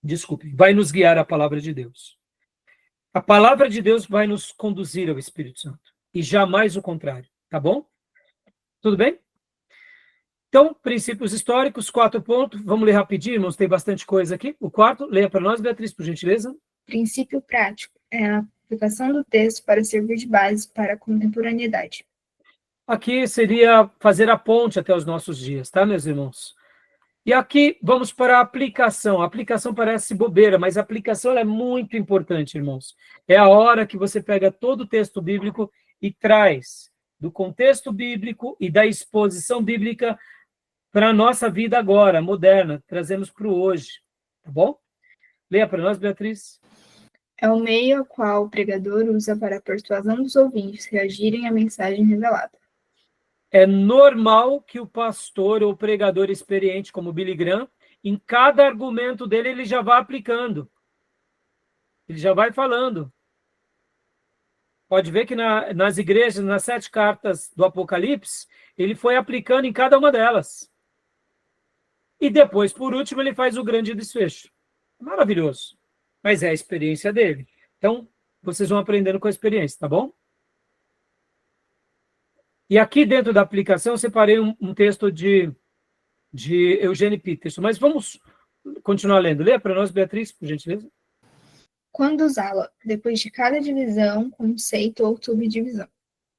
desculpe, vai nos guiar à palavra de Deus. A palavra de Deus vai nos conduzir ao Espírito Santo e jamais o contrário, tá bom? Tudo bem? Então, princípios históricos, 4 pontos. Vamos ler rapidinho, irmãos, tem bastante coisa aqui. O quarto, leia para nós, Beatriz, por gentileza. Princípio prático é a aplicação do texto para servir de base para a contemporaneidade. Aqui seria fazer a ponte até os nossos dias, tá, meus irmãos? E aqui vamos para a aplicação. A aplicação parece bobeira, mas a aplicação ela é muito importante, irmãos. É a hora que você pega todo o texto bíblico e traz do contexto bíblico e da exposição bíblica para a nossa vida agora, moderna, trazemos para o hoje, tá bom? Leia para nós, Beatriz. É o meio ao qual o pregador usa para a persuasão dos ouvintes reagirem à mensagem revelada. É normal que o pastor ou pregador experiente, como Billy Graham, em cada argumento dele, ele já vai aplicando. Ele já vai falando. Pode ver que nas igrejas, nas 7 cartas do Apocalipse, ele foi aplicando em cada uma delas. E depois, por último, ele faz o grande desfecho. Maravilhoso. Mas é a experiência dele. Então, vocês vão aprendendo com a experiência, tá bom? E aqui dentro da aplicação, eu separei um texto de Eugene Peterson. Mas vamos continuar lendo. Leia para nós, Beatriz, por gentileza. Quando usá-la, depois de cada divisão, conceito ou subdivisão.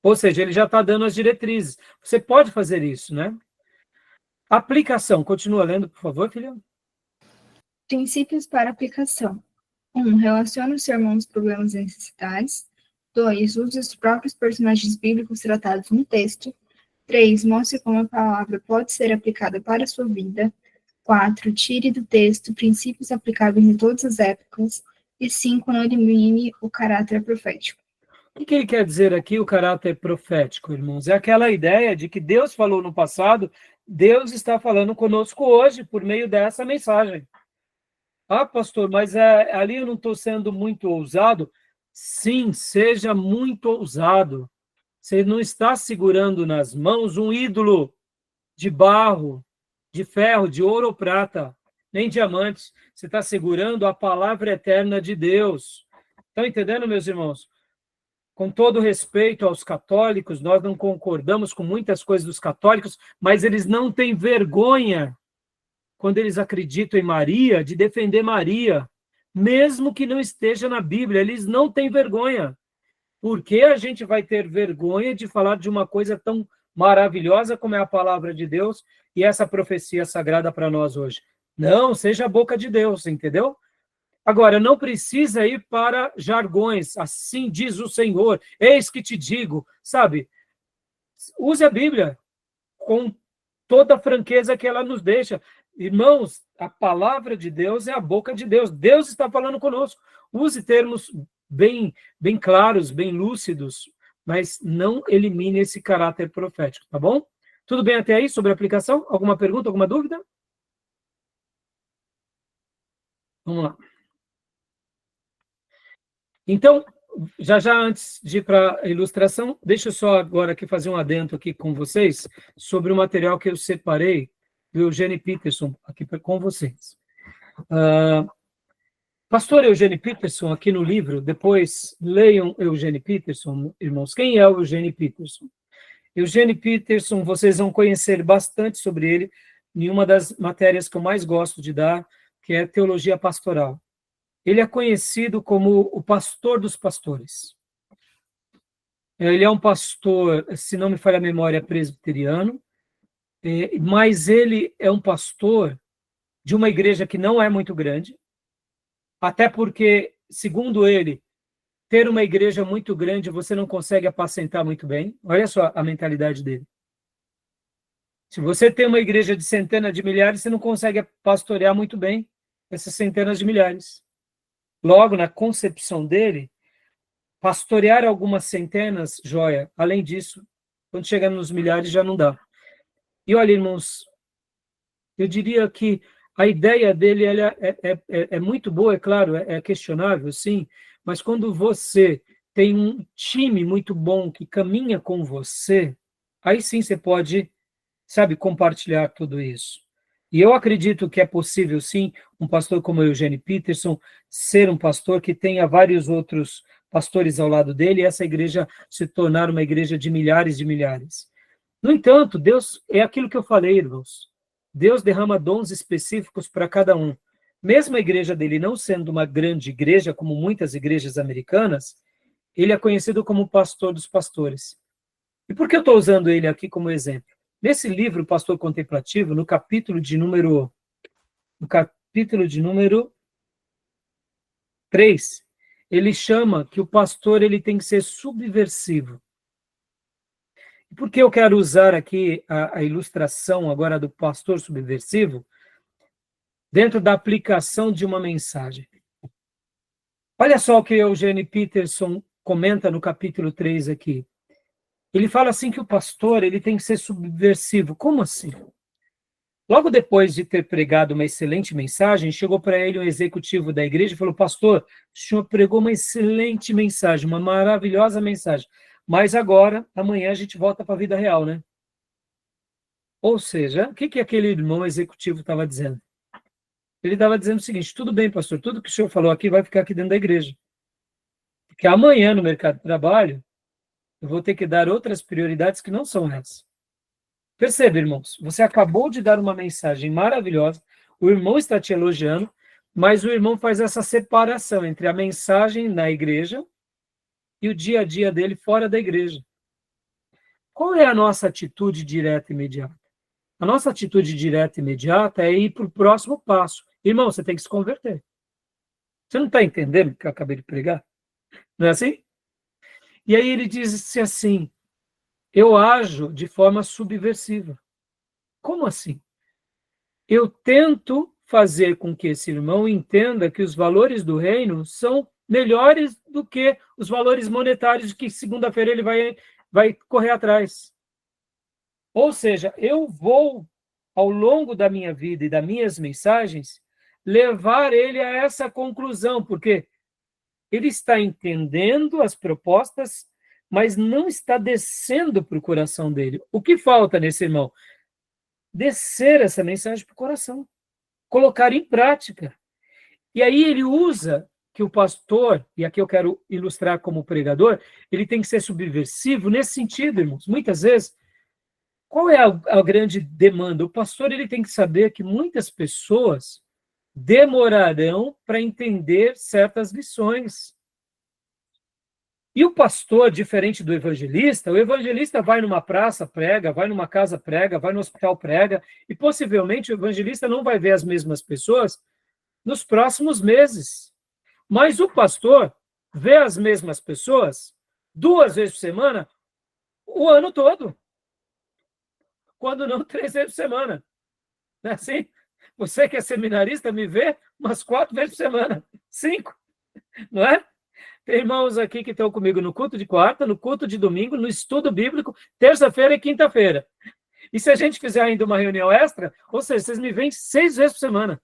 Ou seja, ele já está dando as diretrizes. Você pode fazer isso, né? Aplicação. Continua lendo, por favor, filha. Princípios para aplicação. 1. Relaciona o sermão aos problemas e necessidades. 2. Use os próprios personagens bíblicos tratados no texto. 3. Mostre como a palavra pode ser aplicada para a sua vida. 4. Tire do texto princípios aplicáveis em todas as épocas. E 5. Não elimine o caráter profético. O que ele quer dizer aqui, o caráter profético, irmãos? É aquela ideia de que Deus falou no passado, Deus está falando conosco hoje por meio dessa mensagem. Ah, pastor, mas ali eu não estou sendo muito ousado. Sim, seja muito ousado. Você não está segurando nas mãos um ídolo de barro, de ferro, de ouro ou prata, nem diamantes. Você está segurando a palavra eterna de Deus. Estão entendendo, meus irmãos? Com todo respeito aos católicos, nós não concordamos com muitas coisas dos católicos, mas eles não têm vergonha, quando eles acreditam em Maria, de defender Maria, mesmo que não esteja na Bíblia, eles não têm vergonha. Por que a gente vai ter vergonha de falar de uma coisa tão maravilhosa como é a palavra de Deus e essa profecia sagrada para nós hoje? Não, seja a boca de Deus, entendeu? Agora, não precisa ir para jargões, assim diz o Senhor, eis que te digo, sabe? Use a Bíblia com toda a franqueza que ela nos deixa. Irmãos, a palavra de Deus é a boca de Deus. Deus está falando conosco. Use termos bem claros, bem lúcidos, mas não elimine esse caráter profético, tá bom? Tudo bem até aí sobre a aplicação? Alguma pergunta, alguma dúvida? Vamos lá. Então, já antes de ir para a ilustração, deixa eu só agora aqui fazer um adendo aqui com vocês sobre o material que eu separei do Eugene Peterson aqui com vocês. Pastor Eugene Peterson, aqui no livro, depois leiam Eugene Peterson, irmãos. Quem é o Eugene Peterson? Eugene Peterson, vocês vão conhecer bastante sobre ele em uma das matérias que eu mais gosto de dar, que é Teologia Pastoral. Ele é conhecido como o pastor dos pastores. Ele é um pastor, se não me falha a memória, presbiteriano, mas ele é um pastor de uma igreja que não é muito grande, até porque, segundo ele, ter uma igreja muito grande você não consegue apacentar muito bem. Olha só a mentalidade dele. Se você tem uma igreja de centenas de milhares, você não consegue pastorear muito bem essas centenas de milhares. Logo, na concepção dele, pastorear algumas centenas, joia. Além disso, quando chega nos milhares, já não dá. E olha, irmãos, eu diria que A ideia dele é muito boa, é claro, é questionável, sim, mas quando você tem um time muito bom que caminha com você, aí sim você pode, sabe, compartilhar tudo isso. E eu acredito que é possível, sim, um pastor como o Eugene Peterson ser um pastor que tenha vários outros pastores ao lado dele e essa igreja se tornar uma igreja de milhares de milhares. No entanto, Deus é aquilo que eu falei, irmãos. Deus derrama dons específicos para cada um. Mesmo a igreja dele não sendo uma grande igreja, como muitas igrejas americanas, ele é conhecido como o pastor dos pastores. E por que eu estou usando ele aqui como exemplo? Nesse livro, Pastor Contemplativo, no capítulo de número 3, ele chama que o pastor ele tem que ser subversivo. E por que eu quero usar aqui a ilustração agora do pastor subversivo dentro da aplicação de uma mensagem? Olha só o que Eugene Peterson comenta no capítulo 3 aqui. Ele fala assim que o pastor ele tem que ser subversivo. Como assim? Logo depois de ter pregado uma excelente mensagem, chegou para ele um executivo da igreja e falou: pastor, o senhor pregou uma excelente mensagem, uma maravilhosa mensagem, mas agora, amanhã a gente volta para a vida real, né? Ou seja, o que aquele irmão executivo estava dizendo? Ele estava dizendo o seguinte: tudo bem, pastor, tudo que o senhor falou aqui vai ficar aqui dentro da igreja. Porque amanhã, no mercado de trabalho, eu vou ter que dar outras prioridades que não são essas. Perceba, irmãos, você acabou de dar uma mensagem maravilhosa, o irmão está te elogiando, mas o irmão faz essa separação entre a mensagem na igreja e o dia a dia dele fora da igreja. Qual é a nossa atitude direta e imediata? A nossa atitude direta e imediata é ir para o próximo passo. Irmão, você tem que se converter. Você não está entendendo o que eu acabei de pregar? Não é assim? E aí ele diz assim: eu ajo de forma subversiva. Como assim? Eu tento fazer com que esse irmão entenda que os valores do reino são melhores do que os valores monetários que segunda-feira ele vai correr atrás. Ou seja, eu vou, ao longo da minha vida e das minhas mensagens, levar ele a essa conclusão, porque ele está entendendo as propostas, mas não está descendo para o coração dele. O que falta nesse irmão? Descer essa mensagem para o coração, colocar em prática. E aí ele usa que o pastor, e aqui eu quero ilustrar como pregador, ele tem que ser subversivo nesse sentido, irmãos. Muitas vezes, qual é a grande demanda? O pastor ele tem que saber que muitas pessoas demorarão para entender certas lições. E o pastor, diferente do evangelista, o evangelista vai numa praça, prega, vai numa casa, prega, vai no hospital, prega, e possivelmente o evangelista não vai ver as mesmas pessoas nos próximos meses. Mas o pastor vê as mesmas pessoas 2 vezes por semana o ano todo. Quando não 3 vezes por semana. Não é assim? Você que é seminarista me vê umas 4 vezes por semana. 5, não é? Tem irmãos aqui que estão comigo no culto de quarta, no culto de domingo, no estudo bíblico, terça-feira e quinta-feira. E se a gente fizer ainda uma reunião extra, ou seja, vocês me veem 6 vezes por semana.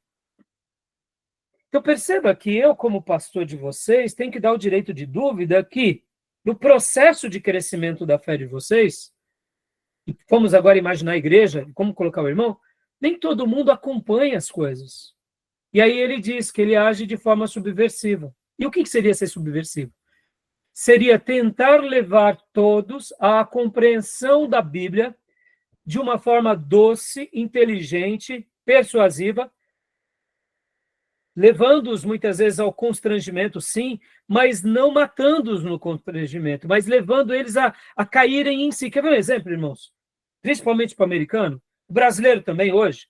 Então perceba que eu, como pastor de vocês, tenho que dar o direito de dúvida que, no processo de crescimento da fé de vocês, e vamos agora imaginar a igreja, como colocar o irmão, nem todo mundo acompanha as coisas. E aí ele diz que ele age de forma subversiva. E o que seria ser subversivo? Seria tentar levar todos à compreensão da Bíblia de uma forma doce, inteligente, persuasiva, levando-os muitas vezes ao constrangimento, sim, mas não matando-os no constrangimento, mas levando eles a caírem em si. Quer ver um exemplo, irmãos? Principalmente para o americano, o brasileiro também hoje.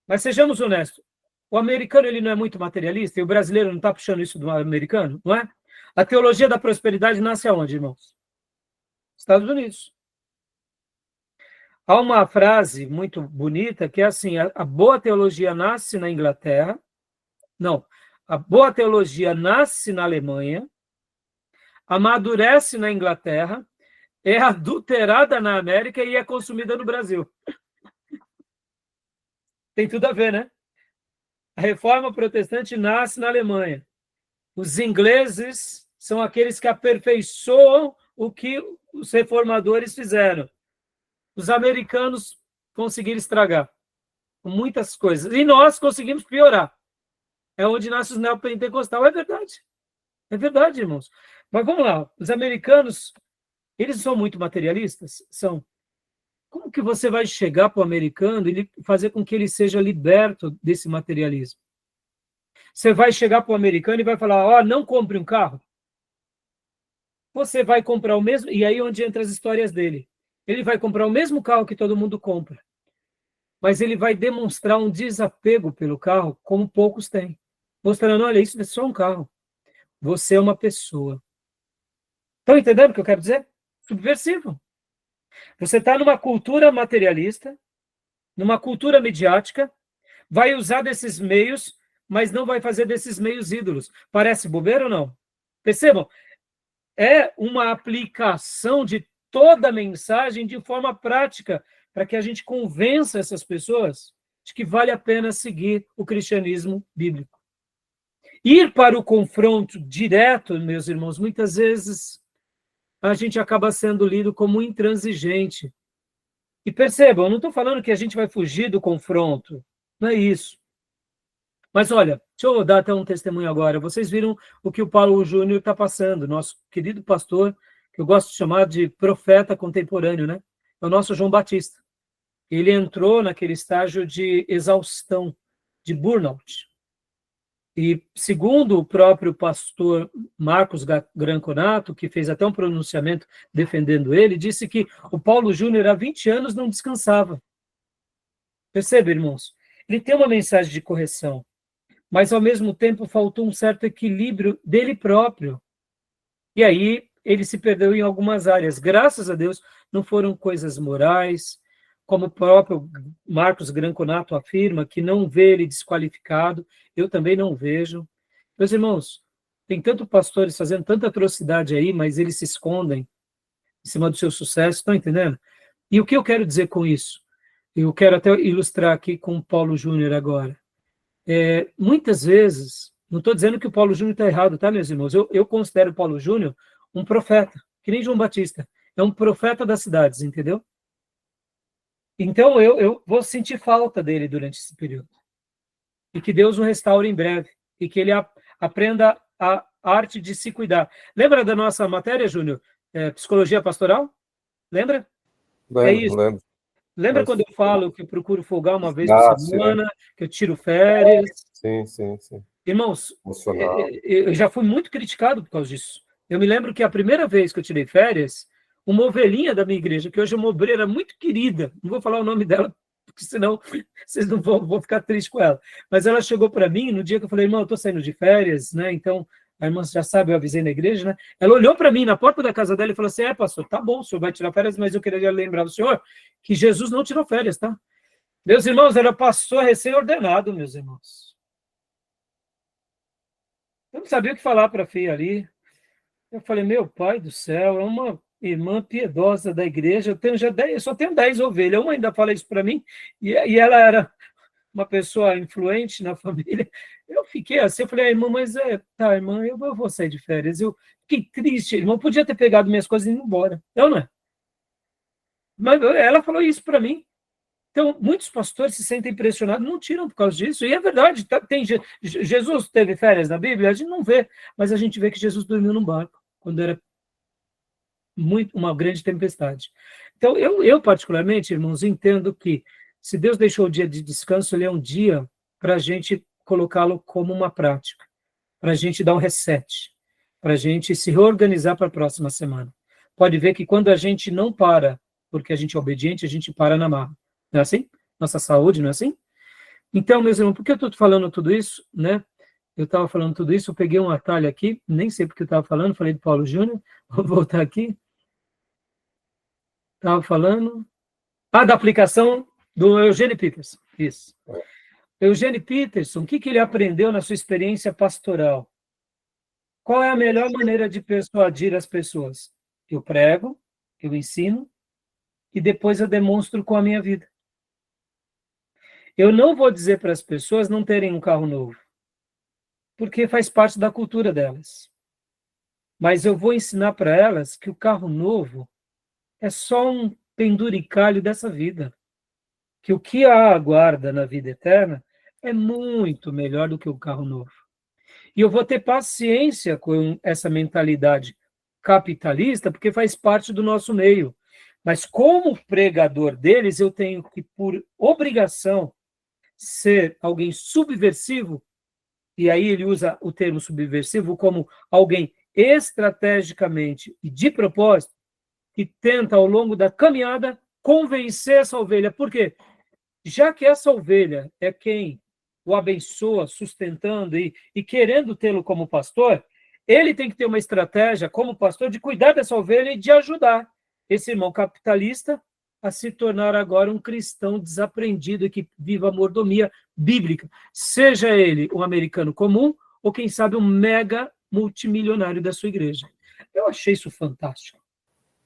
Mas sejamos honestos, o americano ele não é muito materialista e o brasileiro não está puxando isso do americano, não é? A teologia da prosperidade nasce aonde, irmãos? Estados Unidos. Há uma frase muito bonita que é assim: a boa teologia nasce na Inglaterra. Não, a boa teologia nasce na Alemanha, amadurece na Inglaterra, é adulterada na América e é consumida no Brasil. Tem tudo a ver, né? A reforma protestante nasce na Alemanha. Os ingleses são aqueles que aperfeiçoam o que os reformadores fizeram. Os americanos conseguiram estragar muitas coisas. E nós conseguimos piorar. É onde nasce os neopentecostais. É verdade. É verdade, irmãos. Mas vamos lá. Os americanos, eles são muito materialistas? São. Como que você vai chegar para o americano e fazer com que ele seja liberto desse materialismo? Você vai chegar para o americano e vai falar, ó, não compre um carro. Você vai comprar o mesmo... E aí onde entra as histórias dele. Ele vai comprar o mesmo carro que todo mundo compra. Mas ele vai demonstrar um desapego pelo carro como poucos têm. Mostrando, olha, isso é só um carro. Você é uma pessoa. Estão entendendo o que eu quero dizer? Subversivo. Você está numa cultura materialista, numa cultura midiática, vai usar desses meios, mas não vai fazer desses meios ídolos. Parece bobeira ou não? Percebam? É uma aplicação de toda a mensagem de forma prática, para que a gente convença essas pessoas de que vale a pena seguir o cristianismo bíblico. Ir para o confronto direto, meus irmãos, muitas vezes a gente acaba sendo lido como intransigente. E percebam, eu não estou falando que a gente vai fugir do confronto, não é isso. Mas olha, deixa eu dar até um testemunho agora. Vocês viram o que o Paulo Júnior está passando, nosso querido pastor, que eu gosto de chamar de profeta contemporâneo, né? É o nosso João Batista. Ele entrou naquele estágio de exaustão, de burnout. E segundo o próprio pastor Marcos Granconato, que fez até um pronunciamento defendendo ele, disse que o Paulo Júnior há 20 anos não descansava. Percebe, irmãos? Ele tem uma mensagem de correção, mas ao mesmo tempo faltou um certo equilíbrio dele próprio. E aí ele se perdeu em algumas áreas. Graças a Deus, não foram coisas morais, como o próprio Marcos Granconato afirma, que não vê ele desqualificado, eu também não vejo. Meus irmãos, tem tanto pastores fazendo tanta atrocidade aí, mas eles se escondem em cima do seu sucesso, estão entendendo? E o que eu quero dizer com isso? Eu quero até ilustrar aqui com o Paulo Júnior agora. Muitas vezes, não estou dizendo que o Paulo Júnior está errado, tá, meus irmãos? Eu considero o Paulo Júnior um profeta, que nem João Batista. É um profeta das cidades, entendeu? Então, eu vou sentir falta dele durante esse período. E que Deus o restaure em breve. E que ele aprenda a arte de se cuidar. Lembra da nossa matéria, Júnior? Psicologia pastoral? Lembra? Lembro. Lembra quando eu falo que eu procuro folgar uma vez por semana, que eu tiro férias? Sim. Irmãos, eu já fui muito criticado por causa disso. Eu me lembro que a primeira vez que eu tirei férias, uma ovelhinha da minha igreja, que hoje é uma obreira muito querida, não vou falar o nome dela, porque senão vocês não vão ficar tristes com ela, mas ela chegou para mim no dia que eu falei, irmão, eu estou saindo de férias, né? Então, a irmã já sabe, eu avisei na igreja, né? Ela olhou para mim na porta da casa dela e falou assim, pastor, tá bom, o senhor vai tirar férias, mas eu queria lembrar o senhor que Jesus não tirou férias, tá? Meus irmãos, era pastor recém-ordenado, meus irmãos. Eu não sabia o que falar para a filha ali. Eu falei, meu pai do céu, é uma irmã piedosa da igreja, eu só tenho 10 ovelhas, uma ainda fala isso para mim, e ela era uma pessoa influente na família. Eu fiquei assim, eu falei, irmã, mas tá, irmã, eu vou sair de férias. Eu fiquei triste, irmã, podia ter pegado minhas coisas e ido embora. Não é? Mas ela falou isso para mim. Então, muitos pastores se sentem pressionados, não tiram por causa disso. E é verdade, Jesus teve férias na Bíblia? A gente não vê, mas a gente vê que Jesus dormiu num barco, quando era uma grande tempestade. Então, eu particularmente, irmãos, entendo que se Deus deixou o dia de descanso, ele é um dia para a gente colocá-lo como uma prática, para a gente dar um reset, para a gente se reorganizar para a próxima semana. Pode ver que quando a gente não para, porque a gente é obediente, a gente para na marra. Não é assim? Nossa saúde, não é assim? Então, meus irmãos, por que eu estou falando tudo isso, né? Eu estava falando tudo isso, eu peguei um atalho aqui, nem sei porque eu estava falando, falei do Paulo Júnior, vou voltar aqui. Estava falando... da aplicação do Eugene Peterson. Isso. Eugene Peterson, o que ele aprendeu na sua experiência pastoral? Qual é a melhor maneira de persuadir as pessoas? Eu prego, eu ensino, e depois eu demonstro com a minha vida. Eu não vou dizer para as pessoas não terem um carro novo, porque faz parte da cultura delas. Mas eu vou ensinar para elas que o carro novo é só um penduricalho dessa vida. Que o que a aguarda na vida eterna é muito melhor do que o carro novo. E eu vou ter paciência com essa mentalidade capitalista, porque faz parte do nosso meio. Mas como pregador deles, eu tenho que, por obrigação, ser alguém subversivo, e aí ele usa o termo subversivo como alguém estrategicamente e de propósito, que tenta, ao longo da caminhada, convencer essa ovelha. Por quê? Já que essa ovelha é quem o abençoa, sustentando e querendo tê-lo como pastor, ele tem que ter uma estratégia, como pastor, de cuidar dessa ovelha e de ajudar esse irmão capitalista a se tornar agora um cristão desaprendido e que viva a mordomia bíblica, seja ele um americano comum ou, quem sabe, um mega multimilionário da sua igreja. Eu achei isso fantástico.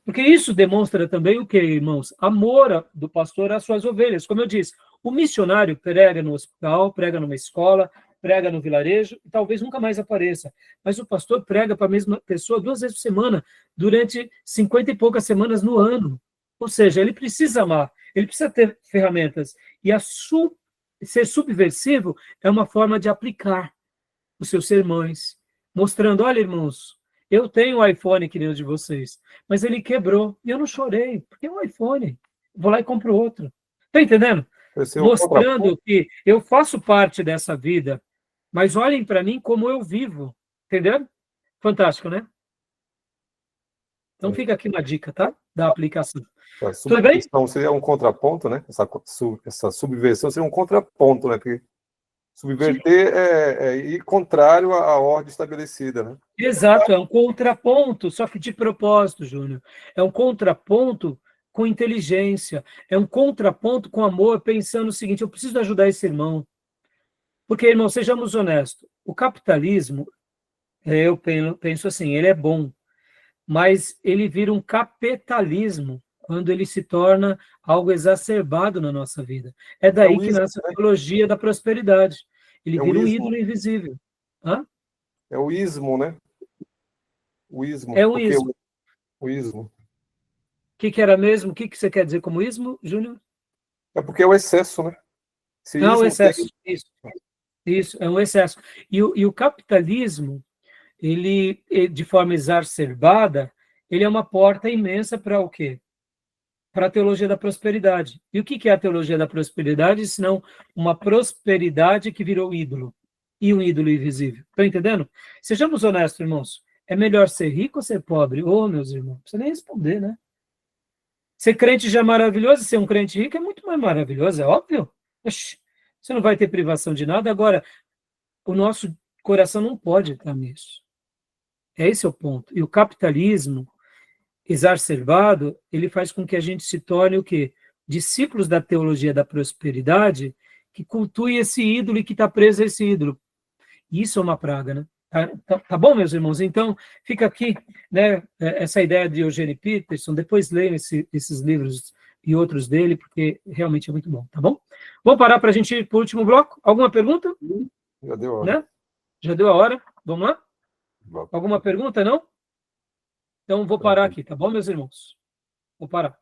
Porque isso demonstra também o que, irmãos? Amor do pastor às suas ovelhas. Como eu disse, o missionário prega no hospital, prega numa escola, prega no vilarejo, e talvez nunca mais apareça. Mas o pastor prega para a mesma pessoa 2 vezes por semana, durante 50 e poucas semanas no ano. Ou seja, ele precisa amar, ele precisa ter ferramentas. E ser subversivo é uma forma de aplicar os seus sermões, mostrando, olha, irmãos, eu tenho um iPhone que nem o de vocês, mas ele quebrou, e eu não chorei, porque é um iPhone. Vou lá e compro outro. Está entendendo? Mostrando que eu faço parte dessa vida, mas olhem para mim como eu vivo. Entendeu? Fantástico, né? Então fica aqui uma dica, tá? Da aplicação. Tudo bem? Então seria um contraponto, né? Essa subversão seria um contraponto, né? Porque subverter é ir contrário à ordem estabelecida, né? Exato, é um contraponto, só que de propósito, Júnior. É um contraponto com inteligência, é um contraponto com amor, pensando o seguinte, eu preciso ajudar esse irmão. Porque, irmão, sejamos honestos, o capitalismo, eu penso assim, ele é bom, mas ele vira um capitalismo quando ele se torna algo exacerbado na nossa vida. É daí que nasce a teologia da prosperidade. Ele vira um ídolo invisível. Hã? É o ismo, né? O ismo. É o ismo. O ismo. O que era mesmo? O que você quer dizer como ismo, Júnior? É porque é o excesso, né? Não, o excesso. Isso, é um excesso. E o capitalismo, ele, de forma exacerbada, ele é uma porta imensa para o quê? Para a teologia da prosperidade. E o que é a teologia da prosperidade, senão uma prosperidade que virou ídolo, e um ídolo invisível. Estão entendendo? Sejamos honestos, irmãos. É melhor ser rico ou ser pobre? Ô, meus irmãos, não precisa nem responder, né? Ser crente já é maravilhoso, ser um crente rico é muito mais maravilhoso, é óbvio. Oxi, você não vai ter privação de nada. Agora, o nosso coração não pode estar nisso. Esse é o ponto. E o capitalismo exacerbado, ele faz com que a gente se torne o quê? Discípulos da teologia da prosperidade, que cultue esse ídolo e que está preso a esse ídolo. Isso é uma praga, né? Tá bom, meus irmãos? Então, fica aqui, né, essa ideia de Eugene Peterson, depois leiam esses livros e outros dele, porque realmente é muito bom, tá bom? Vamos parar para a gente ir para o último bloco? Alguma pergunta? Já deu a hora. Né? Já deu a hora? Vamos lá? Alguma pergunta, não? Então, vou parar aqui, tá bom, meus irmãos? Vou parar.